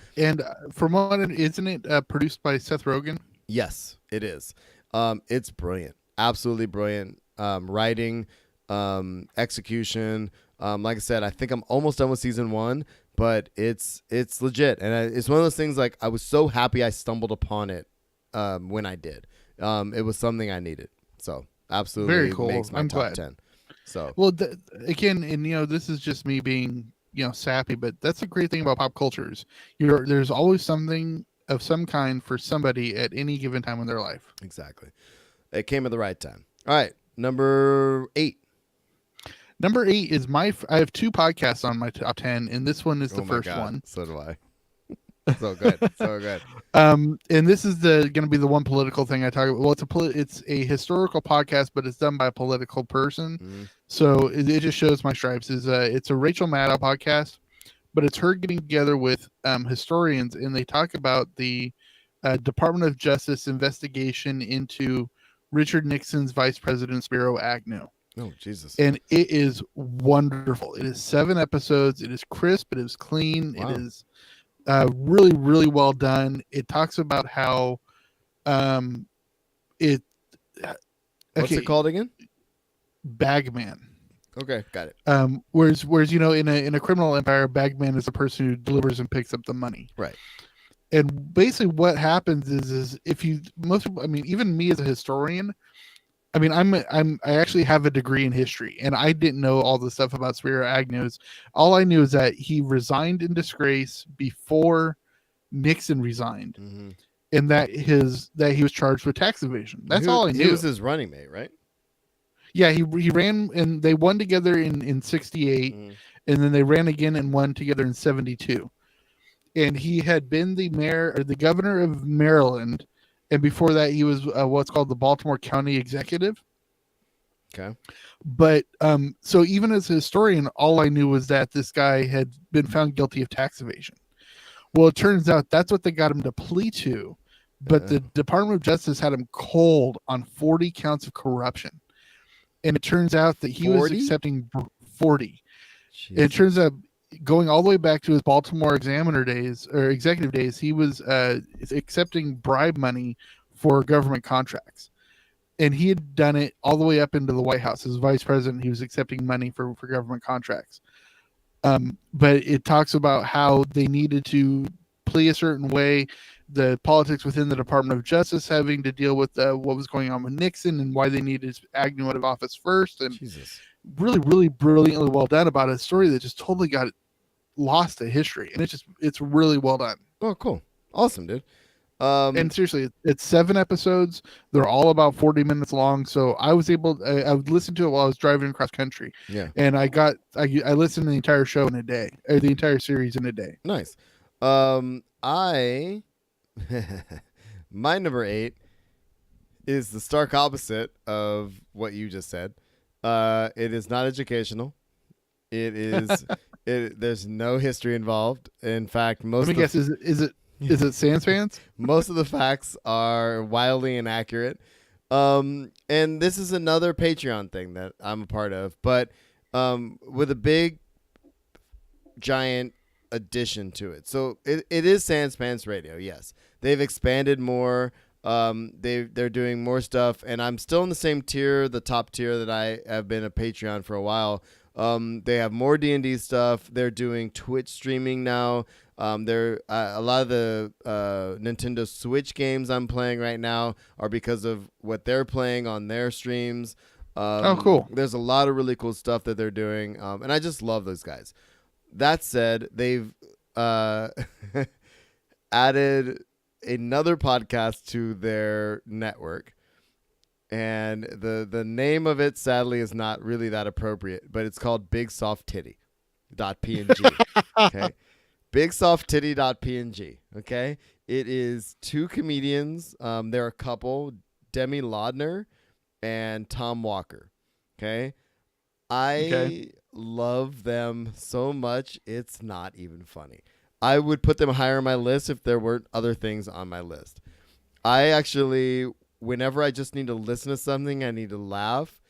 from what, isn't it produced by Seth Rogen? Yes, it is. It's brilliant. Absolutely brilliant. Writing, execution. Like I said, I think I'm almost done with season 1, but it's legit, and it's one of those things. Like, I was so happy I stumbled upon it when I did. It was something I needed, so absolutely Very cool. makes my I'm top glad. 10. So Well, again, and this is just me being sappy, but that's a great thing about pop cultures. There's always something of some kind for somebody at any given time in their life. exactly, it came at the right time. All right, number 8. Number 8 is I have 2 podcasts on my top 10, and this one is the Oh my first God, one. so do I. So good, so good. And this is going to be the one political thing I talk about. Well, it's a historical podcast, but it's done by a political person. Mhm. So it just shows my stripes. It's a Rachel Maddow podcast, but it's her getting together with historians, and they talk about the Department of Justice investigation into Richard Nixon's Vice President Spiro Agnew. Oh, Jesus. And it is wonderful. It is 7 episodes. It is crisp. It is clean. Wow. It is really, really well done. It talks about how it. What's it called again? Bagman. Okay, got it. Whereas in a criminal empire, bagman is the person who delivers and picks up the money. Right. And basically, what happens is if you even me as a historian, I actually have a degree in history, and I didn't know all the stuff about Spiro Agnew. All I knew is that he resigned in disgrace before Nixon resigned, Mm-hmm. and that he was charged with tax evasion. That's all I knew. He was his running mate, right? Yeah, he ran, and they won together in 68, Mm-hmm. and then they ran again and won together in 72. And he had been the mayor or the governor of Maryland, and before that he was what's called the Baltimore County Executive. Okay. But so even as a historian, all I knew was that this guy had been found guilty of tax evasion. Well, it turns out that's what they got him to plea to, but the Department of Justice had him cold on 40 counts of corruption. And it turns out that he 40? was accepting 40. Jeez. And it turns out, going all the way back to his Baltimore Examiner days or executive days, he was accepting bribe money for government contracts. And he had done it all the way up into the White House. As vice president, he was accepting money for government contracts. But it talks about how they needed to plea a certain way, the politics within the Department of Justice having to deal with what was going on with Nixon and why they needed Agnew out of office first. And Jesus. really, really brilliantly well done about a story that just totally got lost to history. And it's really well done. Oh, cool. Awesome, dude. And seriously, it's 7 episodes. They're all about 40 minutes long. So I was able, I would listen to it while I was driving across country. Yeah. And I listened to the entire show in a day, or the entire series in a day. Nice. My number 8 is the stark opposite of what you just said. It is not educational. It is. There's no history involved. In fact, Let me guess. Is it Sans Fans? Most of the facts are wildly inaccurate. And this is another Patreon thing that I'm a part of, but with a big, giant addition to it. So it is Sans Pants Radio. Yes, they've expanded more. They're doing more stuff, and I'm still in the same tier, the top tier that I have been a Patreon for a while. They have more D&D stuff. They're doing Twitch streaming now. They're a lot of the Nintendo Switch games I'm playing right now are because of what they're playing on their streams. Cool. There's a lot of really cool stuff that they're doing, and I just love those guys. That said, they've added another podcast to their network, and the name of it sadly is not really that appropriate, but it's called BigSoftTitty.png. Okay. BigSoftTitty.png. Okay. It is 2 comedians. They're a couple, Demi Laudner and Tom Walker. Okay. I love them so much, it's not even funny. I would put them higher on my list if there weren't other things on my list. I actually, whenever I just need to listen to something, I need to laugh,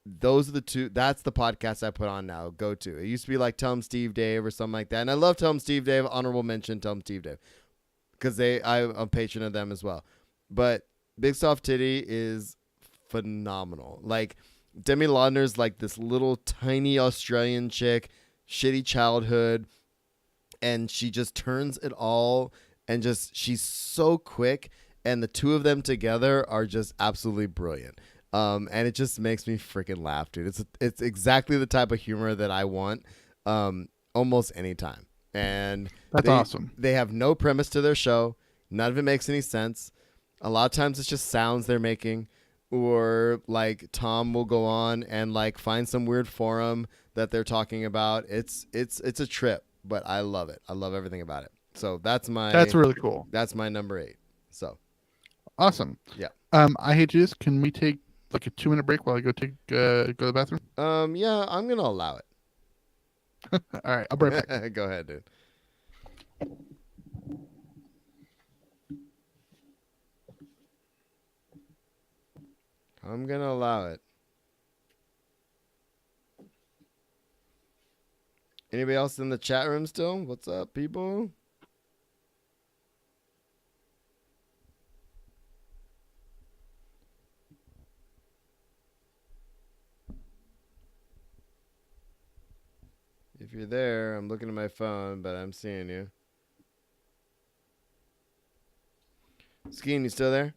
those are the 2. That's the podcast I put on now. Go to. It used to be like Tell 'em Steve Dave or something like that. And I love Tell 'em Steve Dave. Honorable mention, Tell 'em Steve Dave. Because I'm a patron of them as well. But Big Soft Titty is phenomenal. Like, Demi Laudner's like this little tiny Australian chick, shitty childhood, and she just turns it all, and just she's so quick, and the two of them together are just absolutely brilliant. And it just makes me freaking laugh, dude. It's exactly the type of humor that I want, almost anytime. And That's awesome. They have no premise to their show. None of it makes any sense. A lot of times it's just sounds they're making, or like Tom will go on and like find some weird forum that they're talking about. It's a trip, but I love it. I love everything about it. So that's really cool. That's my number 8. So awesome. Yeah. I hate to do this. Can we take like a 2-minute break while I go to the bathroom? Yeah, I'm gonna allow it. All right, I'll be right back. Go ahead, dude. I'm gonna allow it. Anybody else in the chat room still? What's up, people? If you're there, I'm looking at my phone, but I'm seeing you. Skeen, you still there?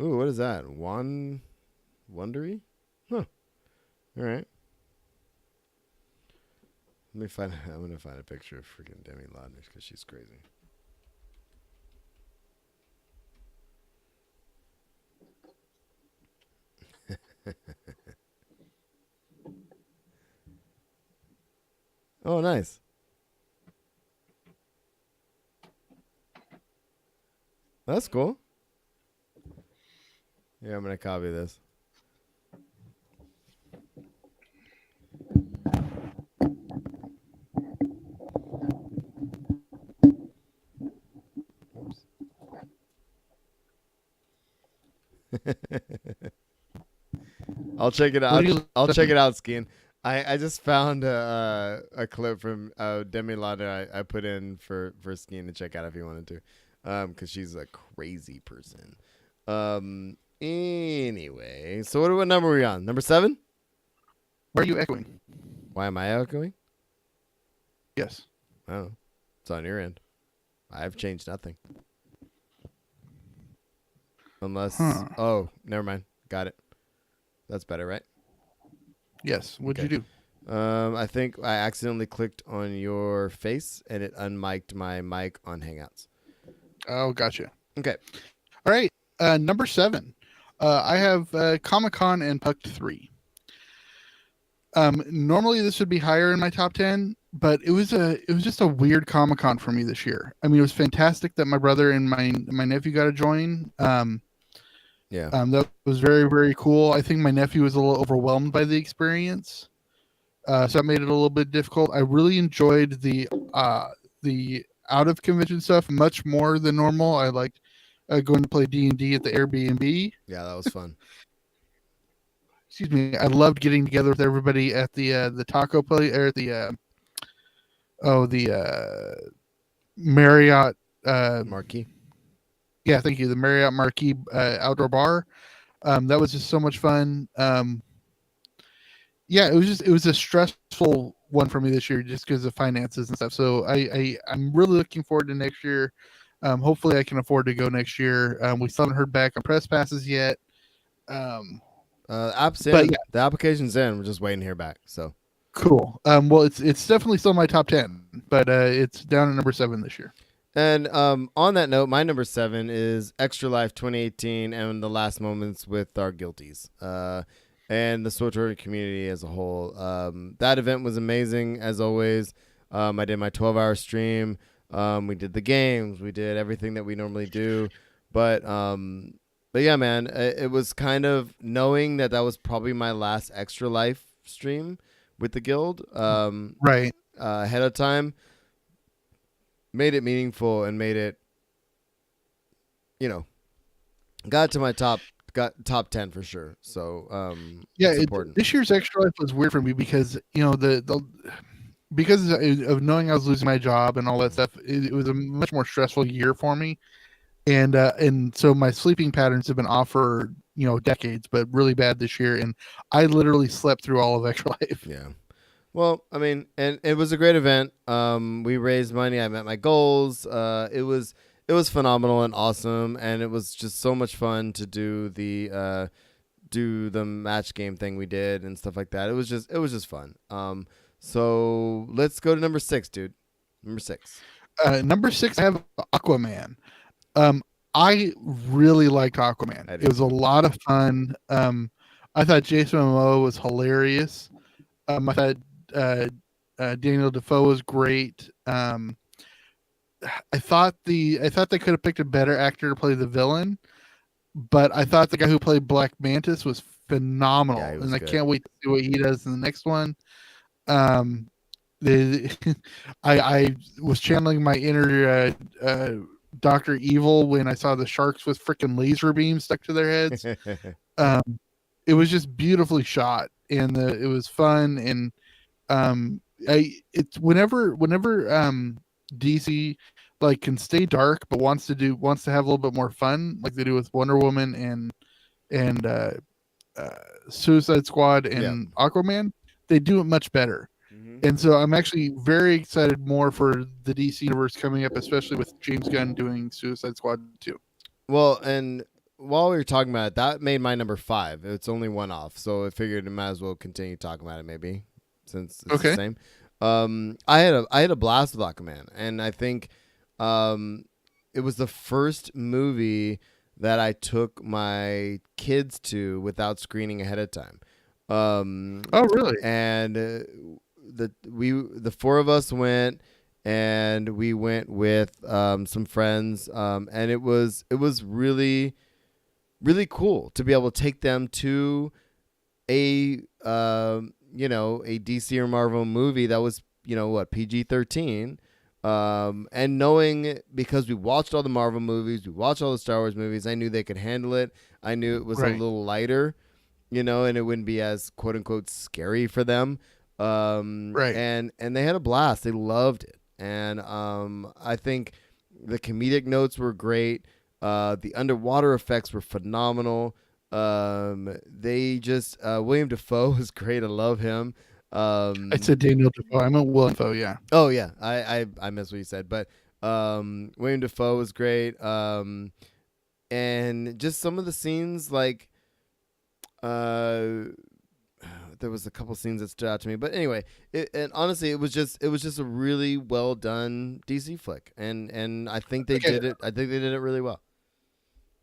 Ooh, what is that? Wondery? Huh. All right. I'm gonna find a picture of freaking Demi Lovato because she's crazy. Oh, nice. That's cool. Yeah, I'm gonna copy this. Oops. I'll check it out. I'll check it out, Skeen. I just found a clip from Demi Lovato I put in for Skeen to check out if you wanted to, because she's a crazy person. Anyway, so what number are we on? Number 7? Why are you echoing? Why am I echoing? Yes. Oh, it's on your end. I've changed nothing. Unless, oh, never mind. Got it. That's better, right? Yes. What'd you do? I think I accidentally clicked on your face and it unmiked my mic on Hangouts. Oh, gotcha. Okay. All right. Number 7. I have Comic-Con and Puck 3. Normally this would be higher in my top 10, but it was just a weird Comic-Con for me this year. I mean, it was fantastic that my brother and my nephew got to join. That was very, very cool. I think my nephew was a little overwhelmed by the experience, so that made it a little bit difficult. I really enjoyed the out of convention stuff much more than normal. I liked going to play D&D at the Airbnb. Yeah, that was fun. Excuse me. I loved getting together with everybody at the taco place, or the Marriott Marquee. Yeah, thank you. The Marriott Marquee outdoor bar. That was just so much fun. Yeah, it was a stressful one for me this year just because of finances and stuff. So I'm really looking forward to next year. Hopefully I can afford to go next year. We still haven't heard back on press passes yet. App's in. Yeah. The application's in. We're just waiting to hear back. So cool. Well, it's definitely still my top 10, but it's down to number 7 this year. And on that note, my number 7 is Extra Life 2018 and the last moments with our guilties, and the SWTOR community as a whole. That event was amazing as always. I did my 12-hour stream. We did the games. We did everything that we normally do. But yeah, man, it was kind of knowing that was probably my last Extra Life stream with the guild. Right. Ahead of time. Made it meaningful and made it, got to my top 10 for sure. So yeah, this year's Extra Life was weird for me because because of knowing I was losing my job and all that stuff. It was a much more stressful year for me, and so my sleeping patterns have been off for decades, but really bad this year. And I literally slept through all of Extra Life. Yeah. Well, I mean, and it was a great event. We raised money. I met my goals. It was phenomenal and awesome, and it was just so much fun to do the match game thing we did and stuff like that. It was just fun. So let's go to number 6, dude. Number 6. Number 6, I have Aquaman. I really liked Aquaman. I did It was a lot of fun. I thought Jason Momoa was hilarious. I thought Daniel Defoe was great. I thought they could have picked a better actor to play the villain, but I thought the guy who played Black Mantis was phenomenal, Yeah, he was and I good. can't wait to see what he does in the next one. Um, the I was channeling my inner Doctor Evil when I saw the sharks with freaking laser beams stuck to their heads. Um, it was just beautifully shot, and it was fun. And it's whenever DC like can stay dark but wants to have a little bit more fun, like they do with Wonder Woman and Suicide Squad and Aquaman. They do it much better. Mhm. And so I'm actually very excited more for the DC universe coming up, especially with James Gunn doing Suicide Squad 2. Well, and while we were talking about it, that made my number 5. It's only one off, so I figured I might as well continue talking about it maybe, since it's the Okay. same. I had a blast with Aquaman, and I think it was the first movie that I took my kids to without screening ahead of time. Oh, really? And the four of us went, and we went with some friends, and it was really really cool to be able to take them to a a DC or Marvel movie that was PG-13, and knowing, because we watched all the Marvel movies, we watched all the Star Wars movies, I knew they could handle it. I knew it was a Right. little lighter, and it wouldn't be as quote unquote scary for them. Right. And they had a blast. They loved it, and I think the comedic notes were great. The underwater effects were phenomenal. They just William Dafoe was great. I love him. I said Daniel Defoe. I meant Will Defoe. Yeah. Oh yeah, I missed what you said, but William Dafoe was great. And just some of the scenes, like there was a couple scenes that stood out to me, but anyway, and honestly, it was just a really well done DC flick, and I think they Okay. did it. I think they did it really well.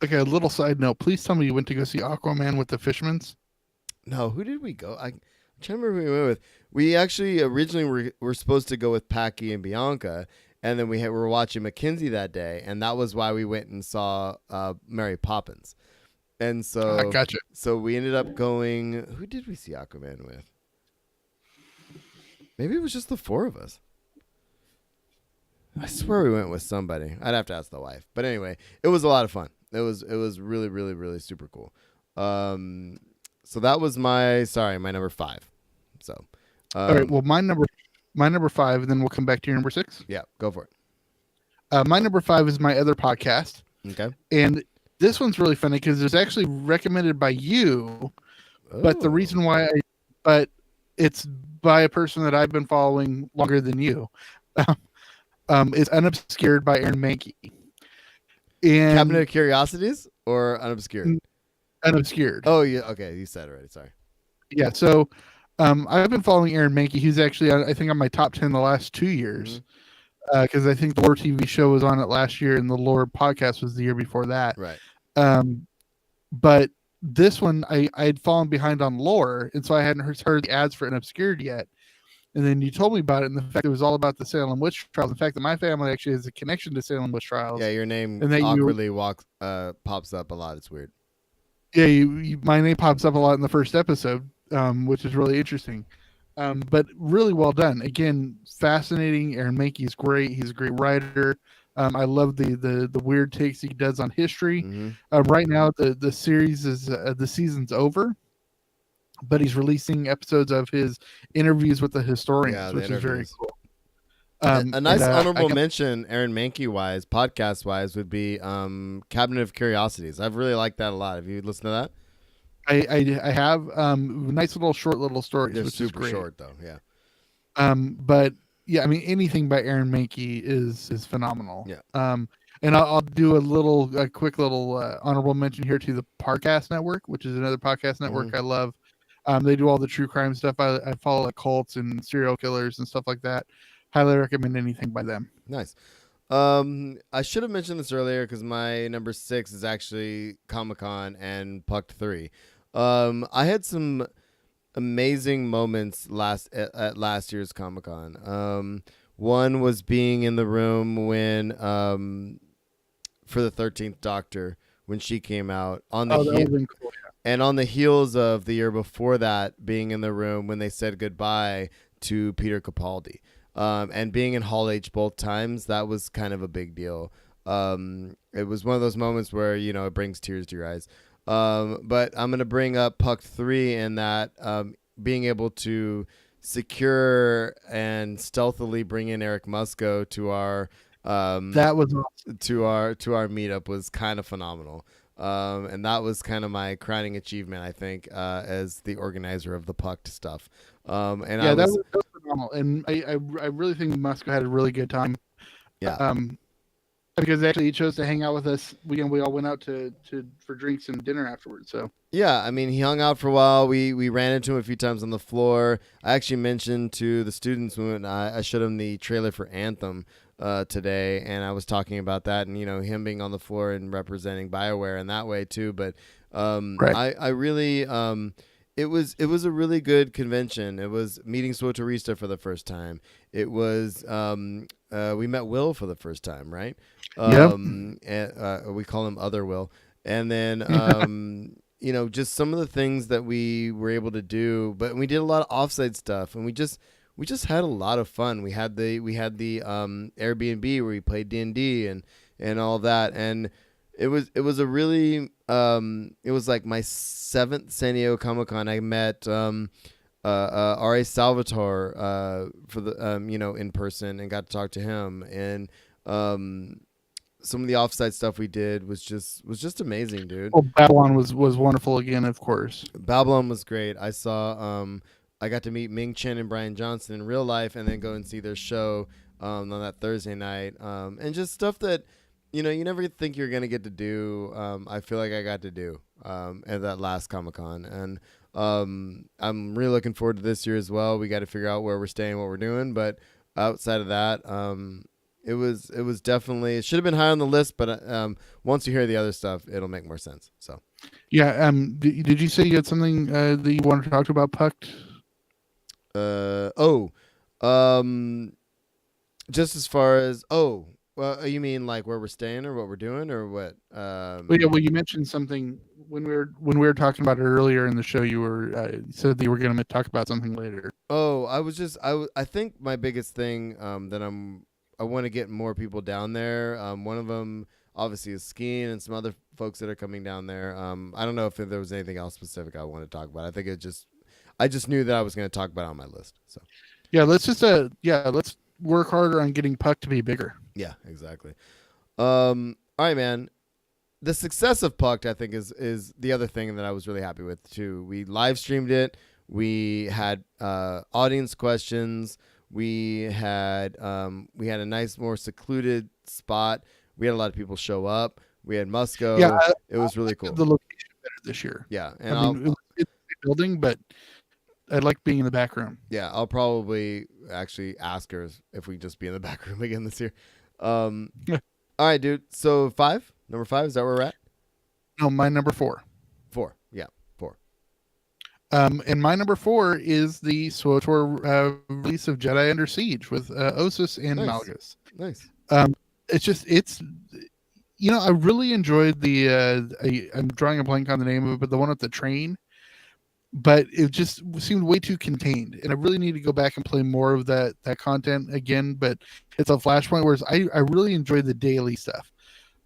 Okay. A little side note. Please tell me you went to go see Aquaman with the Fishermans. No, who did we go? I'm trying to remember who we went with. We actually originally were supposed to go with Packy and Bianca, and then we were watching Mackenzie that day, and that was why we went and saw Mary Poppins. And I so, gotcha. we ended up going. Who did we see Aquaman with? Maybe it was just the four of us. I swear we went with somebody. I'd have to ask the wife. But anyway, it was a lot of fun. It was really really really super cool. So that was my number 5. So, All right. Well, my number 5, and then we'll come back to your number 6. yeah, go for it. My number 5 is my other podcast, Okay. and this one's really funny because it was actually recommended by you, but the Oh. reason why but it's by a person that I've been following longer than you. Is Unobscured by Aaron Mahnke. And Cabinet of Curiosities or Unobscured? Unobscured. Oh yeah, okay, you said it already. Sorry. Yeah. So I've been following Aaron Mahnke. He's actually, I think, on my top 10 the last 2 years, because I think the Lore TV show was on it last year, and the Lore podcast was the year before that. Right. But this one, I had fallen behind on Lore, and so I hadn't heard the ads for Unobscured yet. And then you told me about it, and the fact it was all about the Salem witch trials. The fact that my family actually has a connection to Salem witch trials. Yeah, your name And that awkwardly pops up a lot. It's weird. Yeah, my name pops up a lot in the first episode, which is really interesting. But really well done. Again, fascinating. Aaron Mahnke is great. He's a great writer. I love the weird takes he does on history. Right now, the series is the season's over, but he's releasing episodes of his interviews with the historians, which is very cool. A nice honorable mention, Aaron Mahnke wise, podcast wise, would be Cabinet of Curiosities. I've really liked that a lot. Have you listened to that? I have nice little short little stories. They're which super is great. short though. Yeah. But yeah, I mean, anything by Aaron Mahnke is phenomenal. Yeah. And I'll do a quick little honorable mention here to the Parcast Network, which is another podcast network I love. They do all the true crime stuff. I follow like cults and serial killers and stuff like that. Highly recommend anything by them. Nice. I should have mentioned this earlier because my number 6 is actually Comic-Con and Pucked 3. I had some amazing moments at last year's Comic-Con. One was being in the room when for the 13th Doctor when she came out on the Cool. and on the heels of the year before that being in the room when they said goodbye to Peter Capaldi. And being in Hall H both times, that was kind of a big deal. It was one of those moments where, it brings tears to your eyes. But I'm going to bring up Puck 3 in that being able to secure and stealthily bring in Eric Musco to our that was awesome. to our meetup was kind of phenomenal. And that was kind of my crowning achievement, I think, as the organizer of the Pucked stuff. And yeah, that was phenomenal. And I really think Musco had a really good time. Yeah. Because actually he chose to hang out with us. We all went out for drinks and dinner afterwards. So yeah, I mean, he hung out for a while. We ran into him a few times on the floor. I actually mentioned to the students when I showed them the trailer for Anthem today, and I was talking about that and him being on the floor and representing BioWare in that way too. But right. I really it was a really good convention. It was meeting Swotorista for the first time. It was we met Will for the first time, right? We call him Other Will, and then just some of the things that we were able to do. But we did a lot of offsite stuff, and we just had a lot of fun. We had the Airbnb where we played D&D and all that, and it was a really it was like my 7th San Diego Comic-Con. I met R.A. Salvatore for the in person and got to talk to him, and some of the offsite stuff we did was just amazing, dude. Well, Babylon was wonderful again, of course. Babylon was great. I saw I got to meet Ming Chen and Brian Johnson in real life, and then go and see their show on that Thursday night, and just stuff that you never think you're gonna get to do. I feel like I got to do at that last Comic-Con, and I'm really looking forward to this year as well. We got to figure out where we're staying, what we're doing, but outside of that, it was definitely, it should have been higher on the list, but once you hear the other stuff, it'll make more sense. So yeah. Did you say you had something that you wanted to talk about Pucked? Just as far as well, you mean like where we're staying or what we're doing or what? Well, you mentioned something when we were talking about it earlier in the show. You were said that you were going to talk about something later. Oh, I think my biggest thing that I want to get more people down there. One of them obviously is skiing and some other folks that are coming down there. I don't know if there was anything else specific I want to talk about. I think I just knew that I was going to talk about it on my list. So yeah, let's work harder on getting Puck to be bigger. Yeah, exactly. All right, man. The success of Pucked, I think, is the other thing that I was really happy with too. We live streamed it. We had audience questions. We had a nice, more secluded spot. We had a lot of people show up. We had Musco. Yeah, it was really cool. The location better this year. Yeah, and it's a building, but I like being in the back room. Yeah, I'll probably actually ask her if we can just be in the back room again this year. All right, dude. So number 5, is that where we're at? No, my number 4. 4, yeah, 4. And my number 4 is the SWTOR release of Jedi Under Siege with Osis and Malgus. Nice. It's I really enjoyed the I'm drawing a blank on the name of it, but the one with the train. But it just seemed way too contained, and I really need to go back and play more of that content again. But it's a Flashpoint, whereas I really enjoy the daily stuff,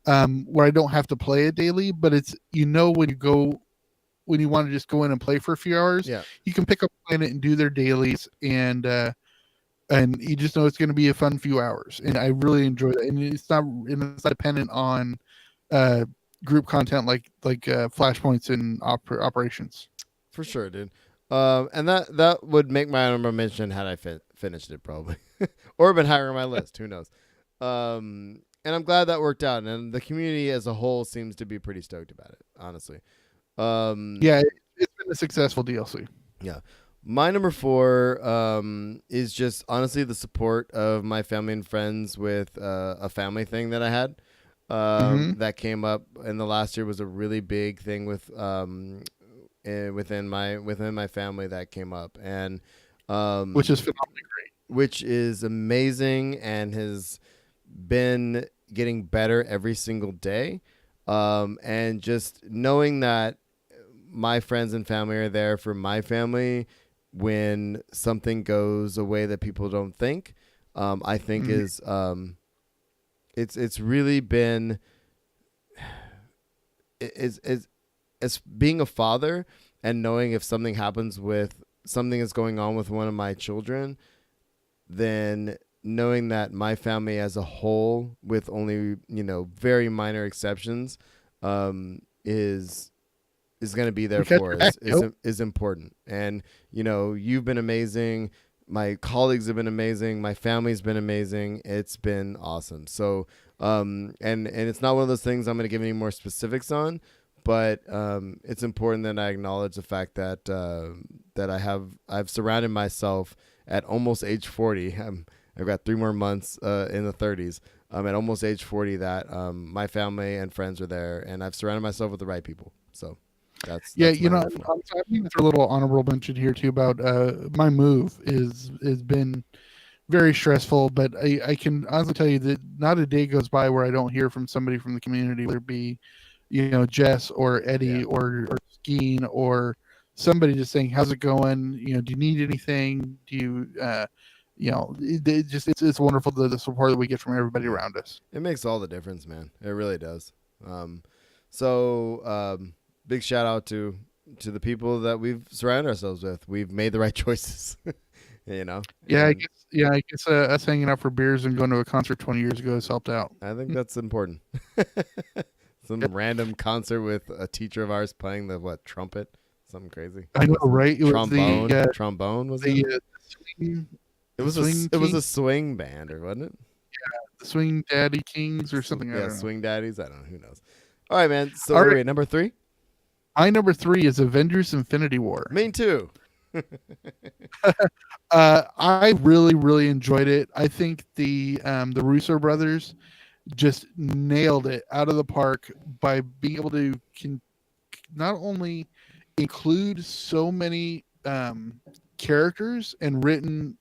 where I don't have to play it daily. But it's when you want to just go in and play for a few hours, you can pick up a planet and do their dailies, and you just know it's going to be a fun few hours. And I really enjoy that, and it's not dependent on group content like Flashpoints and operations. For sure, dude. And that would make my honorable mention had I finished it probably, or been higher on my list. Who knows? And I'm glad that worked out, and the community as a whole seems to be pretty stoked about it. Honestly, Yeah, it's been a successful DLC. yeah. My number 4 is just honestly the support of my family and friends with a family thing that I had that came up in the last year was a really big thing with within my family that came up, and which is phenomenally great. which is amazing and has been getting better every single day. And just knowing that my friends and family are there for my family when something goes a way that people don't think, I think is it's really been as being a father and knowing if something happens with something is going on with one of my children, then knowing that my family as a whole, with only very minor exceptions, is going to be there for us is important. And you've been amazing. My colleagues have been amazing. My family's been amazing. It's been awesome. So and it's not one of those things I'm going to give any more specifics on, but it's important that I acknowledge the fact that that I've surrounded myself at almost age 40. I've got 3 more months in the 30s. At almost age 40 that my family and friends are there, and I've surrounded myself with the right people. So that's I'm having a little honorable mention here too about my move has been very stressful, but I can honestly tell you that not a day goes by where I don't hear from somebody from the community, whether it be Jess or Eddie or Skeen or somebody just saying, how's it going? Do you need anything? Do you it's wonderful the support that we get from everybody around us. It makes all the difference, man. It really does. So big shout out to the people that we've surrounded ourselves with. We've made the right choices. Yeah, I guess us hanging out for beers and going to a concert 20 years ago has helped out. I think that's important. Some random concert with a teacher of ours playing the trumpet, something crazy. I know, right? It trombone. Was the trombone was the it? It was a swing band, or wasn't it? Yeah, the Swing Daddy Kings or something. Yeah, Swing Daddies. I don't know. Who knows? All right, man. So wait, number 3. My number 3 is Avengers: Infinity War. Me too. I really, really enjoyed it. I think the Russo brothers just nailed it out of the park by being able to not only include so many characters and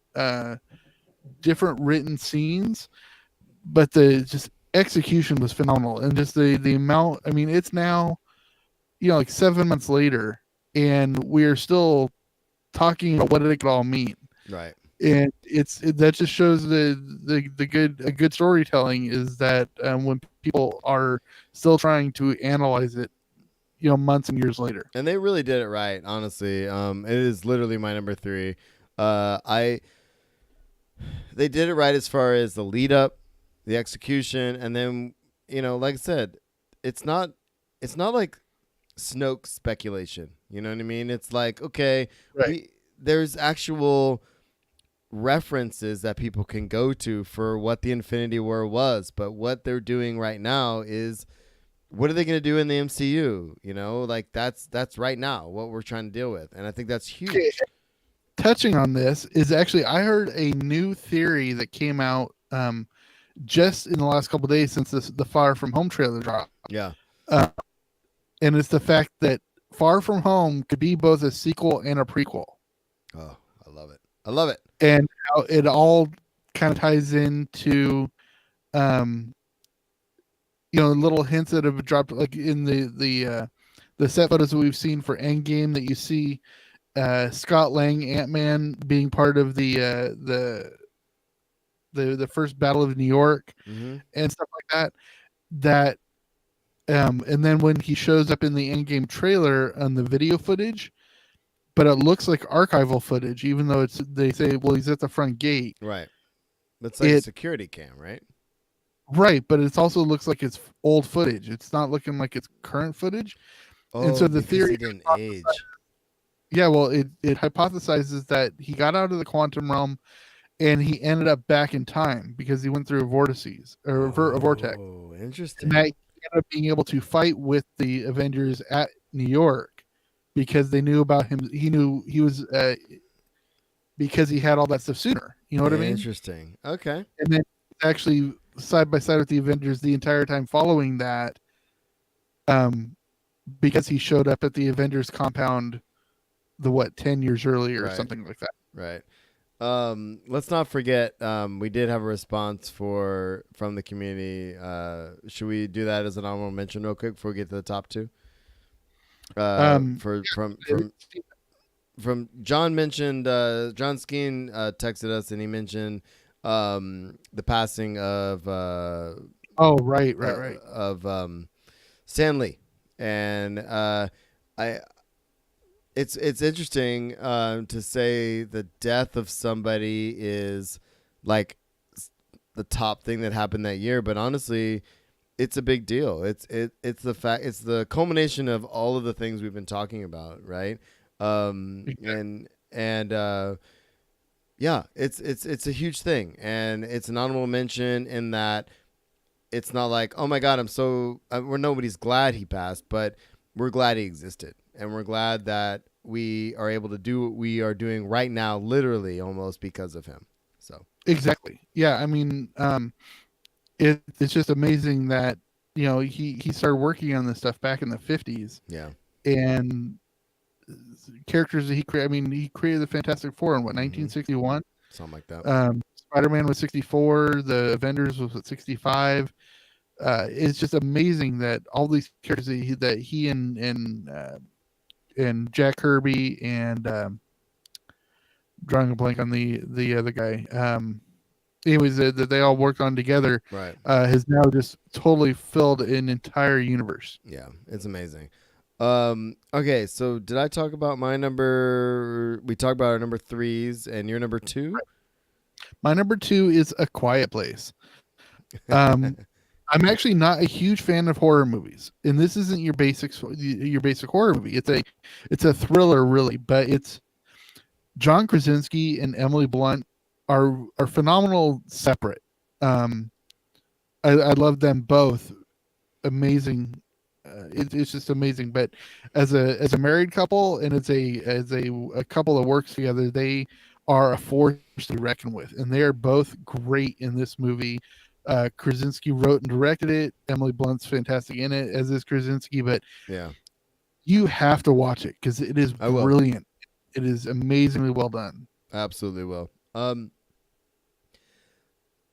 different written scenes, but the just execution was phenomenal, and just the amount. I mean, it's now like 7 months later, and we're still talking about what it could all mean. Right. And that just shows the good storytelling is that when people are still trying to analyze it, months and years later. And they really did it right, honestly. It is literally my number 3. They did it right as far as the lead up, the execution, and then like I said, it's not like Snoke speculation. You know what I mean? It's like, okay, right. There's actual references that people can go to for what the Infinity War was, but what they're doing right now is, what are they going to do in the MCU? Like that's right now what we're trying to deal with, and I think that's huge. Okay. Touching on this is actually, I heard a new theory that came out just in the last couple of days since the Far From Home trailer dropped. Yeah, and it's the fact that Far From Home could be both a sequel and a prequel. Oh, I love it. I love it. And how it all kind of ties into, little hints that have dropped, like in the set photos that we've seen for Endgame, that you see Scott Lang, Ant-Man, being part of the first Battle of New York and stuff like that. That and then when he shows up in the Endgame trailer on the video footage, but it looks like archival footage, even though they say, well, he's at the front gate. Right. It's like a security cam, right? Right, but it also looks like it's old footage. It's not looking like it's current footage. Oh, and so the theory he didn't age. Yeah, well, it hypothesizes that he got out of the quantum realm and he ended up back in time because he went through a vortices or a vortex. Oh, And interesting. that he ended up being able to fight with the Avengers at New York because they knew about him. He knew he was because he had all that stuff sooner. You know what I mean? Interesting. Okay. And then actually side by side with the Avengers the entire time following that, because he showed up at the Avengers compound 10 years earlier or Right. something like that. Right. Let's not forget, we did have a response from the community. Should we do that as an honorable mention real quick before we get to the top two? From John mentioned, John Skeen texted us and he mentioned the passing of right. of Stan Lee, and it's interesting to say the death of somebody is like the top thing that happened that year, but honestly, it's a big deal. It's the fact, it's the culmination of all of the things we've been talking about, right? Exactly. Yeah, it's a huge thing, and it's an honorable mention in that it's not like, oh my god, I'm so we're nobody's glad he passed, but we're glad he existed, and we're glad that we are able to do what we are doing right now, literally almost because of him. So Exactly. Yeah. I mean, it's just amazing that he started working on this stuff back in the 50s, yeah, and characters that he created. I mean, he created the Fantastic Four in 1961. something like that. Spider-Man was 64. The Avengers was at 65. It's just amazing that all these characters that he and Jack Kirby and drawing a blank on the other guy. Anyways, that they all worked on together, Right. has now just totally filled an entire universe. Yeah, it's amazing. Okay, so did I talk about my number? We talked about our number threes and your number two. My number 2 is A Quiet Place. I'm actually not a huge fan of horror movies, and this isn't your basic horror movie. It's a thriller, really, but it's John Krasinski and Emily Blunt are phenomenal separate. I love them both. Amazing. It's just amazing. But as a married couple and as a couple that works together, they are a force to be reckoned with, and they are both great in this movie. Krasinski wrote and directed it. Emily Blunt's fantastic in it, as is Krasinski. But Yeah, you have to watch it because it is I will. brilliant. It is amazingly well done. Absolutely will.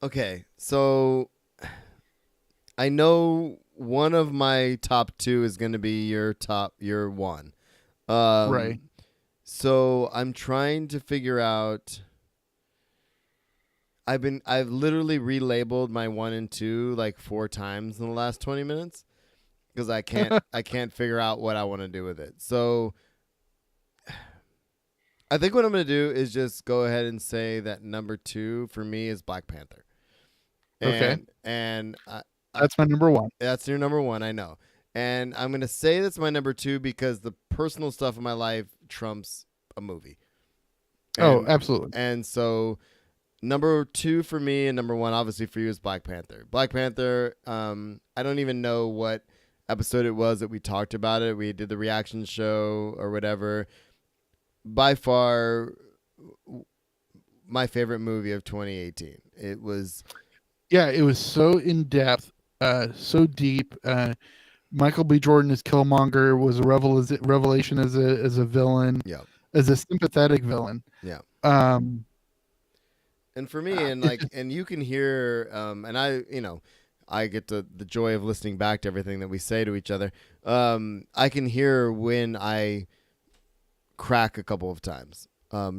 Okay, so I know one of my top two is going to be your one. Right. So I'm trying to figure out. I've literally relabeled my 1 and 2 like 4 times in the last 20 minutes because I can't figure out what I want to do with it. So I think what I'm going to do is just go ahead and say that number 2 for me is Black Panther. Okay. And That's my number 1. that's your number 1, I know. And I'm going to say that's my number 2 because the personal stuff in my life trumps a movie. Absolutely. And so number 2 for me and number 1 obviously for you is Black Panther. Black Panther, I don't even know what episode it was that we talked about it. We did the reaction show or whatever. By far my favorite movie of 2018. It was so in depth, so deep. Michael B. Jordan as Killmonger was a revelation as a villain, yeah. as a sympathetic villain. Yeah. Um, And for me, and you can hear, and I get the joy of listening back to everything that we say to each other. I can hear when I crack a couple of times,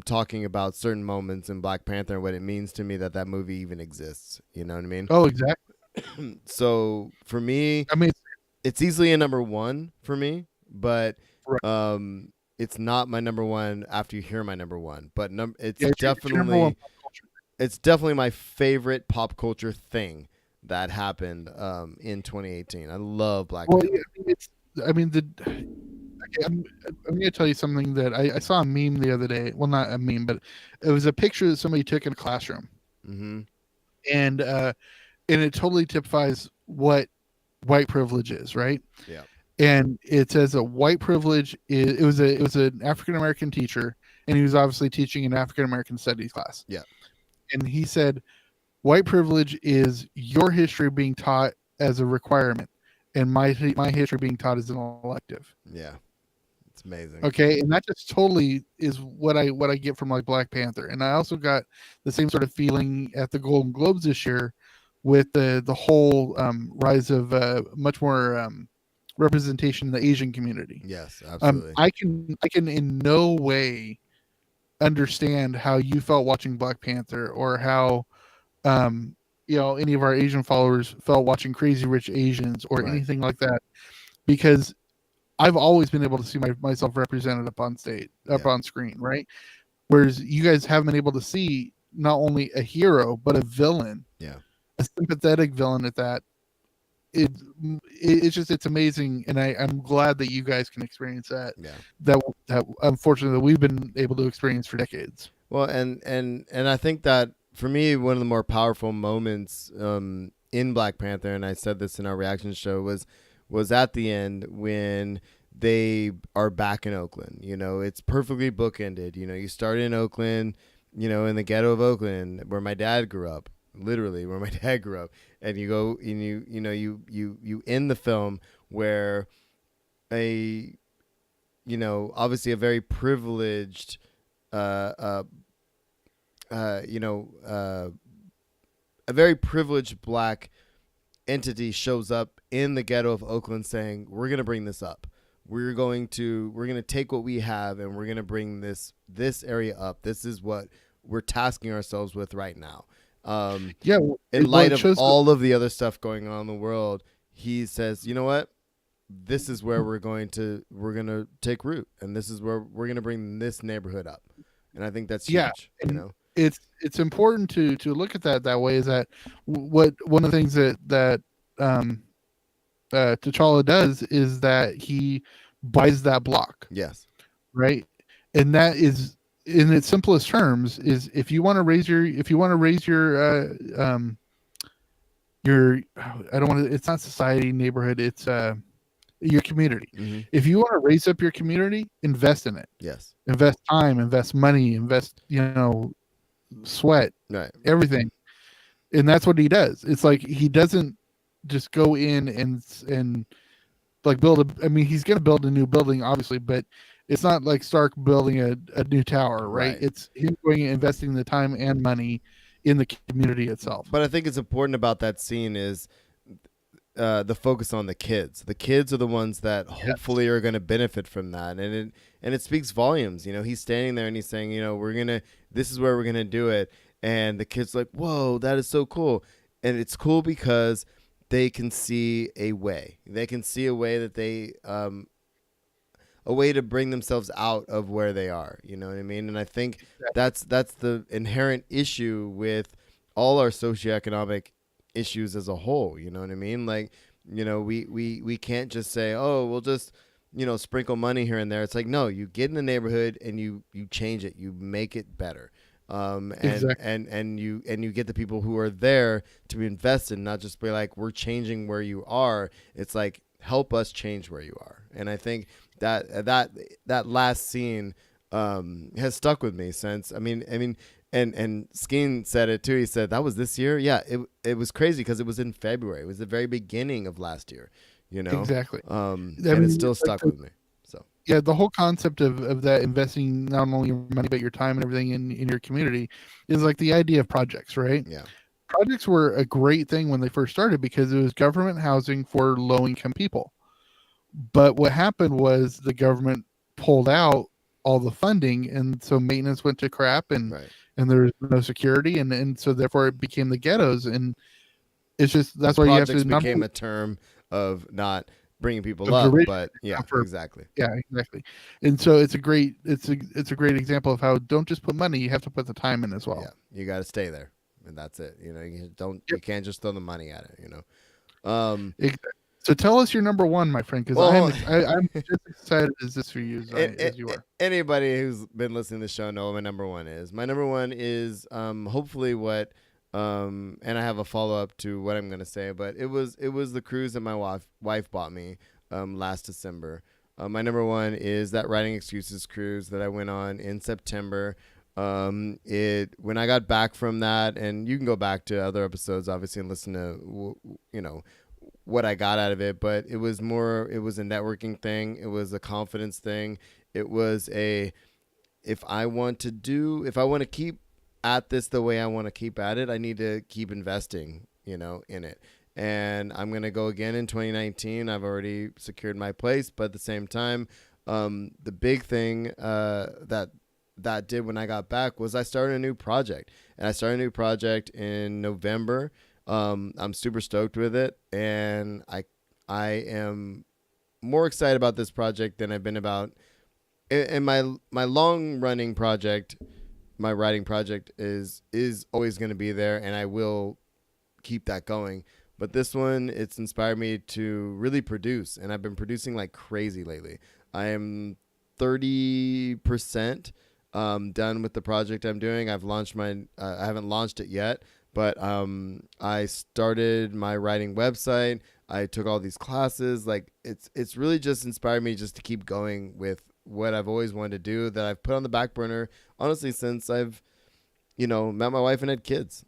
talking about certain moments in Black Panther and what it means to me that movie even exists. You know what I mean? Oh, exactly. So for me, I mean, it's easily a number 1 for me, but right. it's not my number 1 after you hear my number 1. But it's definitely my favorite pop culture thing that happened in 2018. I love Black Panther. I mean, Okay, I'm going to tell you something that I saw a meme the other day. Well, not a meme, but it was a picture that somebody took in a classroom, Mm-hmm. and it totally typifies what white privilege is, right? Yeah. And it says that white privilege is it was an African American teacher, and he was obviously teaching an African American studies class. Yeah. And he said, white privilege is your history being taught as a requirement, and my history being taught as an elective. Yeah. It's amazing. Okay, and that just totally is what I get from like Black Panther. And I also got the same sort of feeling at the Golden Globes this year with the whole rise of much more representation in the Asian community. Yes, absolutely. I can in no way understand how you felt watching Black Panther, or how any of our Asian followers felt watching Crazy Rich Asians or Right. anything like that, because I've always been able to see myself represented up on stage, up Yeah. on screen, right? Whereas you guys haven't been able to see not only a hero but a villain, Yeah. a sympathetic villain at that. It, it's amazing, and I'm glad that you guys can experience that. Yeah. That unfortunately that we've been able to experience for decades. Well, and I think that for me, one of the more powerful moments in Black Panther, and I said this in our reaction show, was at the end when they are back in Oakland. You know, it's perfectly bookended. You know, you start in Oakland, you know, in the ghetto of Oakland, where my dad grew up, literally where my dad grew up, and you go and you end the film where a obviously a very privileged uh, uh, a very privileged black entity shows up in the ghetto of Oakland saying, "We're going to bring this up. We're going to take what we have and we're going to bring this area up. This is what we're tasking ourselves with right now." Yeah, in light of all of the other stuff going on in the world, he says, "You know what? This is where we're going to take root, and this is where we're going to bring this neighborhood up." And I think that's huge. Yeah, You know, it's important to look at that way. Is that what one of the things that T'Challa does is that he buys that block, yes, right? And that is, in its simplest terms, is if you want to raise your I don't want to, it's not society, neighborhood, it's your community. mm-hmm. If you want to raise up your community, invest in it. Yes, Invest time, invest money, invest sweat, right, everything. And that's what he does. It's like he doesn't just go in and like build a, I mean, he's going to build a new building obviously, but it's not like Stark building a new tower, right? It's him going and investing the time and money in the community itself. But I think it's important about that scene is the focus on the kids. The kids are the ones that hopefully are going to benefit from that, and it speaks volumes. You know, he's standing there and he's saying, you know, this is where we're gonna do it, and the kids are like, whoa, that is so cool, and it's cool because they can see a way. They can see a way that they a way to bring themselves out of where they are. You know what I mean? And I think that's the inherent issue with all our socioeconomic issues as a whole. You know what I mean? Like, you know, we can't just say, oh, we'll just, you know, sprinkle money here and there. It's like, no, you get in the neighborhood and you change it, you make it better. And you get the people who are there to be invested, not just be like, we're changing where you are. It's like, help us change where you are. And I think that last scene has stuck with me since. I mean, and Skeen said it too. He said that was this year. Yeah, it was crazy because it was in February. It was the very beginning of last year. You know, exactly. And it still stuck with me. So yeah, the whole concept of that, investing not only your money but your time and everything in your community, is like the idea of projects, right? Yeah. Projects were a great thing when they first started because it was government housing for low income people. But what happened was the government pulled out all the funding, and so maintenance went to crap, and there was no security, and so therefore it became the ghettos. And it's just that's why projects you have to became a term of not bringing people up, but exactly. Yeah, exactly. And so it's a great example of how don't just put money, you have to put the time in as well. Yeah, you got to stay there, and that's it. You know, you can't just throw the money at it. You know. Exactly. So tell us your number one, my friend, because Well, I'm just excited as this for you as you are. Anybody who's been listening to the show know what my number one is. My number one is hopefully what and I have a follow up to what I'm gonna say, but it was the cruise that my wife bought me last December. My number one is that Writing Excuses cruise that I went on in September. When I got back from that, and you can go back to other episodes, obviously, and listen to what I got out of it, but it was a networking thing. It was a confidence thing. It was if I want to keep at this the way I want to keep at it, I need to keep investing, in it. And I'm going to go again in 2019. I've already secured my place, but at the same time, the big thing that did when I got back was I started a new project. And I started a new project in November. I'm super stoked with it, and I am more excited about this project than I've been about. And my long running project, my writing project is always going to be there, and I will keep that going. But this one, it's inspired me to really produce, and I've been producing like crazy lately. I am 30% done with the project I'm doing. I've launched I haven't launched it yet, but I started my writing website. I took all these classes. Like it's really just inspired me just to keep going with what I've always wanted to do, that I've put on the back burner, honestly, since I've, met my wife and had kids.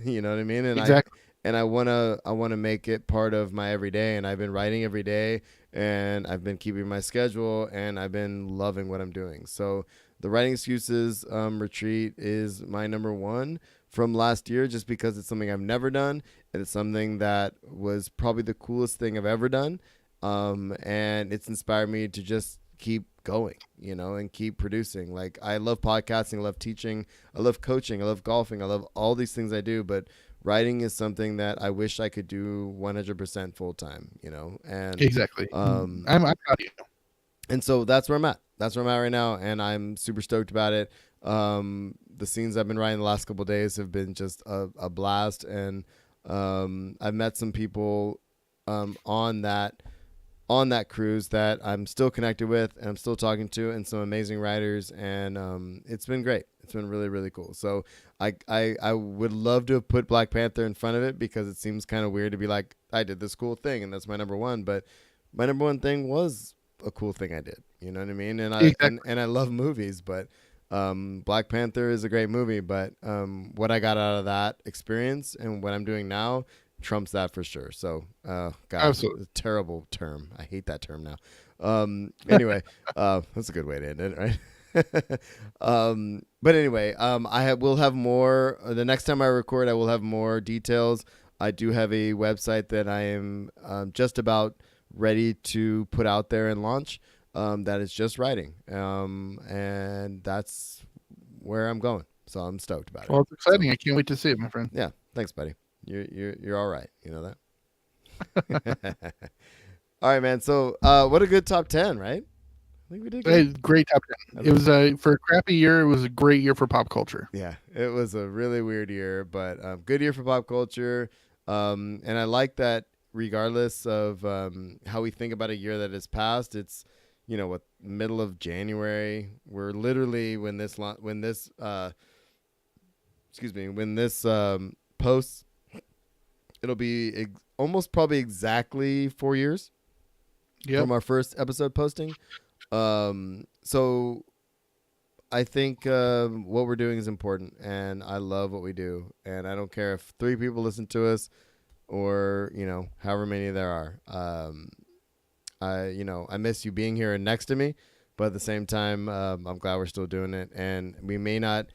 You know what I mean? And Exactly. I want to make it part of my everyday, and I've been writing every day, and I've been keeping my schedule, and I've been loving what I'm doing. So the Writing Excuses retreat is my number one from last year, just because it's something I've never done, and it's something that was probably the coolest thing I've ever done. And it's inspired me to just keep going, and keep producing. Like, I love podcasting, I love teaching, I love coaching, I love golfing, I love all these things I do, but writing is something that I wish I could do 100% full time, and Exactly. I'm proud of you. And so that's where I'm at. That's where I'm at right now, and I'm super stoked about it. The scenes I've been writing the last couple of days have been just a blast, and I've met some people on that cruise that I'm still connected with, and I'm still talking to, and some amazing writers, and it's been great. It's been really, really cool. So I would love to have put Black Panther in front of it, because it seems kind of weird to be like, I did this cool thing and that's my number one, but my number one thing was a cool thing I did. You know what I mean? And I love movies, but Black Panther is a great movie, but what I got out of that experience and what I'm doing now trumps that for sure. So God, Absolutely. a terrible term. I hate that term now. Anyway, that's a good way to end it, right? But anyway, will have more. The next time I record, I will have more details. I do have a website that I am just about ready to put out there and launch. That is just writing, and that's where I'm going. So I'm stoked about it. Well, it's exciting. I can't wait to see it, my friend. Yeah, thanks, buddy. You're all right. You know that. All right, man. So what a good top 10, right? I think we did good. Great top 10. It was for a crappy year. It was a great year for pop culture. Yeah, it was a really weird year, but good year for pop culture. And I like that, regardless of how we think about a year that has passed, it's what, middle of January. We're literally when this posts, it'll be almost probably exactly 4 years from our first episode posting. So I think what we're doing is important, and I love what we do, and I don't care if 3 people listen to us or however many there are. I miss you being here and next to me, but at the same time, I'm glad we're still doing it, and we may not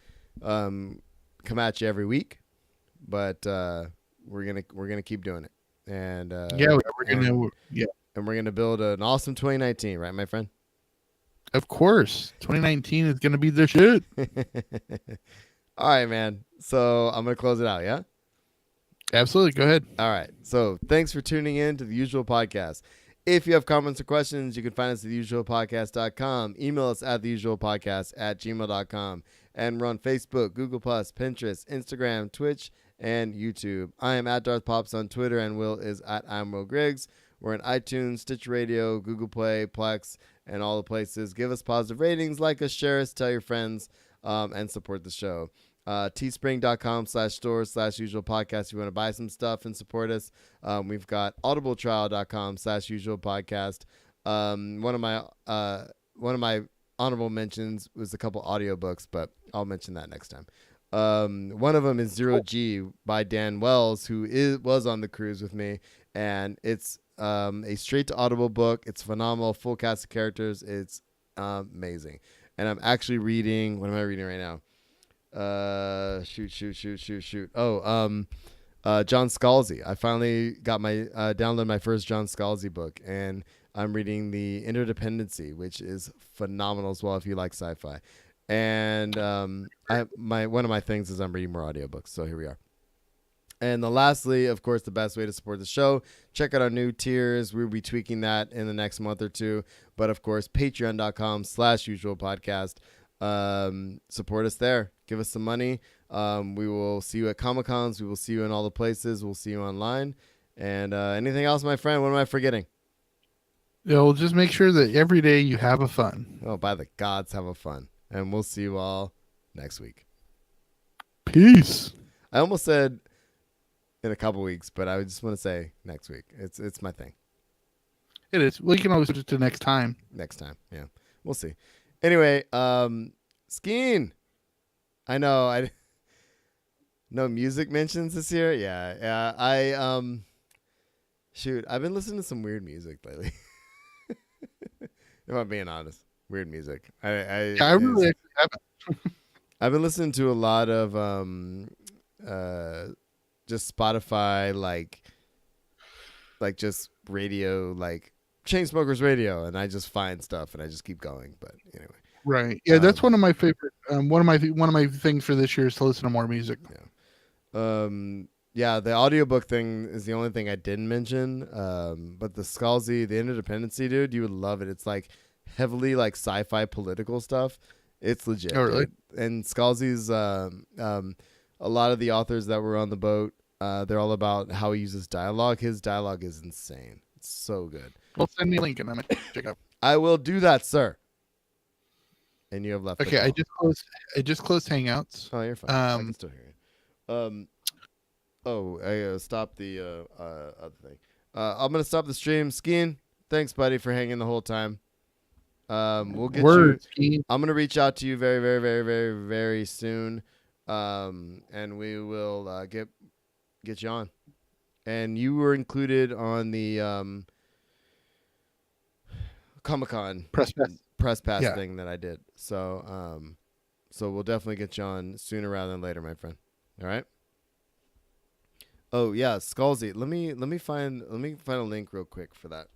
come at you every week, but we're gonna keep doing it, and we're gonna build an awesome 2019, right, my friend? Of course, 2019 is gonna be the shit. All right, man. So I'm gonna close it out. Yeah. Absolutely. Go ahead. All right. So thanks for tuning in to The Usual Podcast. If you have comments or questions, you can find us at theusualpodcast.com. Email us at theusualpodcast@gmail.com. And we're on Facebook, Google+, Pinterest, Instagram, Twitch, and YouTube. I am at Darth Pops on Twitter, and Will is at Admiral Griggs. We're in iTunes, Stitch Radio, Google Play, Plex, and all the places. Give us positive ratings, like us, share us, tell your friends, and support the show. Teespring.com/store/usual podcast if you want to buy some stuff and support us. We've got audibletrial.com/usual podcast. One of my honorable mentions was a couple audiobooks, but I'll mention that next time. One of them is Zero G by Dan Wells, who was on the cruise with me, and it's a straight to Audible book. It's phenomenal, full cast of characters. It's amazing. And I'm actually reading. What am I reading right now? Shoot. John Scalzi. I finally got my download my first John Scalzi book, and I'm reading The Interdependency, which is phenomenal as well if you like sci-fi. And one of my things is I'm reading more audiobooks, so here we are. And lastly, of course, the best way to support the show, check out our new tiers. We'll be tweaking that in the next month or two. But of course, patreon.com/usual podcast. Support us there. Give us some money. We will see you at Comic-Cons. We will see you in all the places. We'll see you online. And anything else, my friend? What am I forgetting? Well, just make sure that every day you have a fun. Oh, by the gods, have a fun. And we'll see you all next week. Peace. I almost said in a couple weeks, but I just want to say next week. It's my thing. It is. Well, you can always switch it to next time. Next time. Yeah. We'll see. Anyway, skiing. I know no music mentions this year. Yeah. I've been listening to some weird music lately. If I'm being honest. Weird music. I really haven't. I've been listening to a lot of just Spotify, like just radio, like Chainsmokers radio, and I just find stuff and I just keep going. But anyway, right? Yeah, that's one of my favorite. One of my things for this year is to listen to more music. Yeah. The audiobook thing is the only thing I didn't mention. But the Scalzi, the Interdependency, dude, you would love it. It's like heavily like sci-fi political stuff. It's legit. Oh, really? Dude. And Scalzi's a lot of the authors that were on the boat, they're all about how he uses dialogue. His dialogue is insane. It's so good. Well, send me a link and I'm gonna check it out. I will do that, sir. And you have left. Okay, I just closed Hangouts. Oh, you're fine. I can still hear you. I stopped the other thing. I'm gonna stop the stream. Skiing. Thanks, buddy, for hanging the whole time. We'll get you. Skiing. I'm gonna reach out to you very, very, very, very, very soon. And we will get you on. And you were included on the Comic-Con press pass thing that I did. So we'll definitely get you on sooner rather than later, my friend. All right. Oh yeah, Scalzi. Let me find a link real quick for that.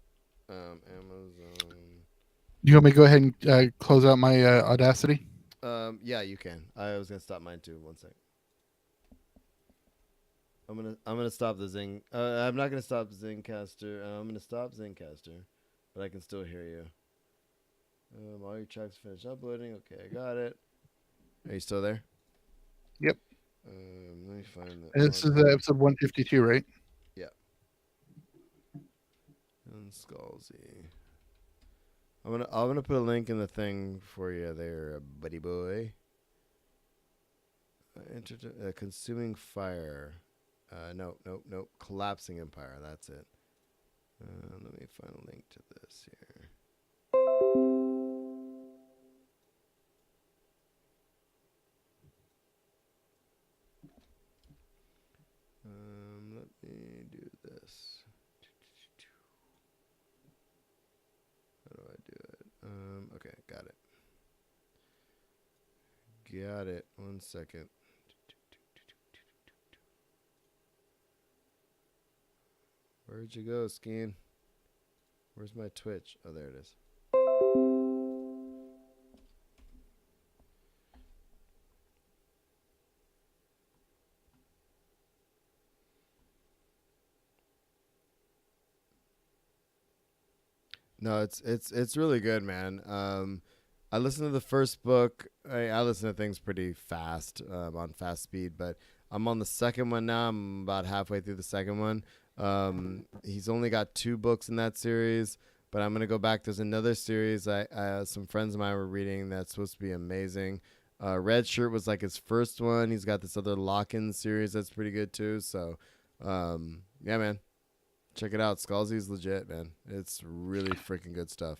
Amazon. You want me to go ahead and close out my Audacity? Yeah, you can. I was gonna stop mine too. 1 sec. I'm gonna stop the Zing. I'm not gonna stop Zencaster. I'm gonna stop Zencaster, but I can still hear you. All your tracks finished uploading. Okay, I got it. Are you still there? Yep. Let me find that. This is episode 152, right? Yeah. And Scalzi. I'm gonna put a link in the thing for you there, buddy boy. Consuming fire. Nope. Collapsing empire. That's it. Let me find a link to this here. Let me do this. How do I do it? Okay, got it. Got it. 1 second. Where'd you go, Skeen? Where's my Twitch? Oh, there it is. No, it's really good, man. I listened to the first book. I listen to things pretty fast on fast speed, but I'm on the second one now. I'm about halfway through the second one. He's only got 2 books in that series, but I'm gonna go back. There's another series some friends of mine were reading that's supposed to be amazing. Red Shirt was like his first one. He's got this other Lock-In series that's pretty good too. So, yeah, man, check it out. Scalzi's legit, man. It's really freaking good stuff.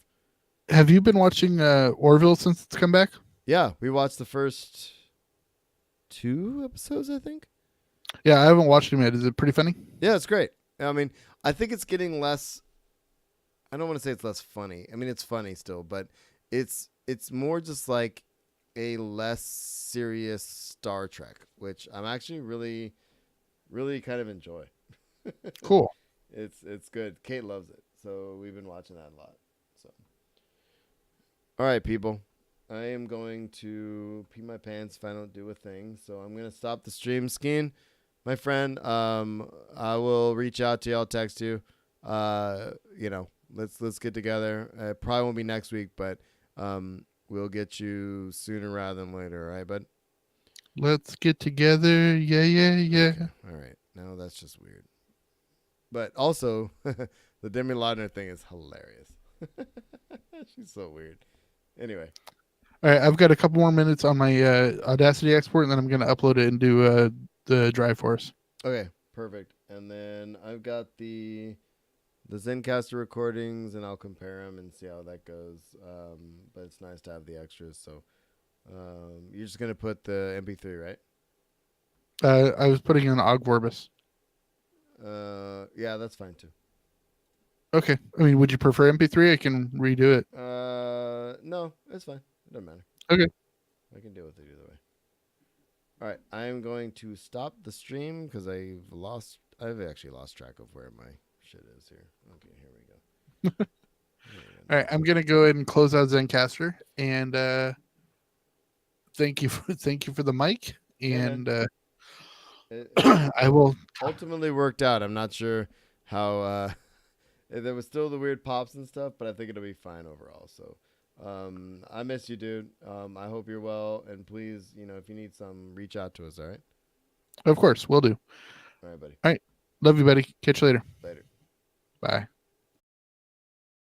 Have you been watching Orville since it's come back? Yeah, we watched the first 2 episodes, I think. Yeah, I haven't watched him yet. Is it pretty funny? Yeah, it's great. I mean, I think it's getting less. I don't want to say it's less funny. I mean, it's funny still, but it's more just like a less serious Star Trek, which I'm actually really, really kind of enjoy. Cool. It's good. Kate loves it, so we've been watching that a lot. So, all right, people, I am going to pee my pants if I don't do a thing. So I'm gonna stop the stream, Skeen, my friend. I will reach out to you. I'll text you. Let's get together. It probably won't be next week, but we'll get you sooner rather than later, all right, bud? Let's get together. Yeah, yeah, yeah. Okay. All right. No, that's just weird. But also, the Demi Lovato thing is hilarious. She's so weird. Anyway. All right, I've got a couple more minutes on my Audacity export, and then I'm going to upload it into the drive for us. Okay, perfect. And then I've got the Zencaster recordings, and I'll compare them and see how that goes. But it's nice to have the extras. So you're just going to put the MP3, right? I was putting in Ogg Vorbis. Yeah, that's fine too. Okay. I mean, would you prefer MP3? I can redo it. No, it's fine. It doesn't matter. Okay. I can deal with it either way. All right, I am going to stop the stream because I've actually lost track of where my shit is here. Okay, here we go. All right, I'm gonna go ahead and close out Zencaster, and thank you for the mic, and I will ultimately worked out. I'm not sure how there was still the weird pops and stuff, but I think it'll be fine overall. So I miss you, dude. I hope you're well, and please, if you need some, reach out to us. All right. Of course, will do. All right, buddy. All right, love you, buddy. Catch you later. Later. Bye.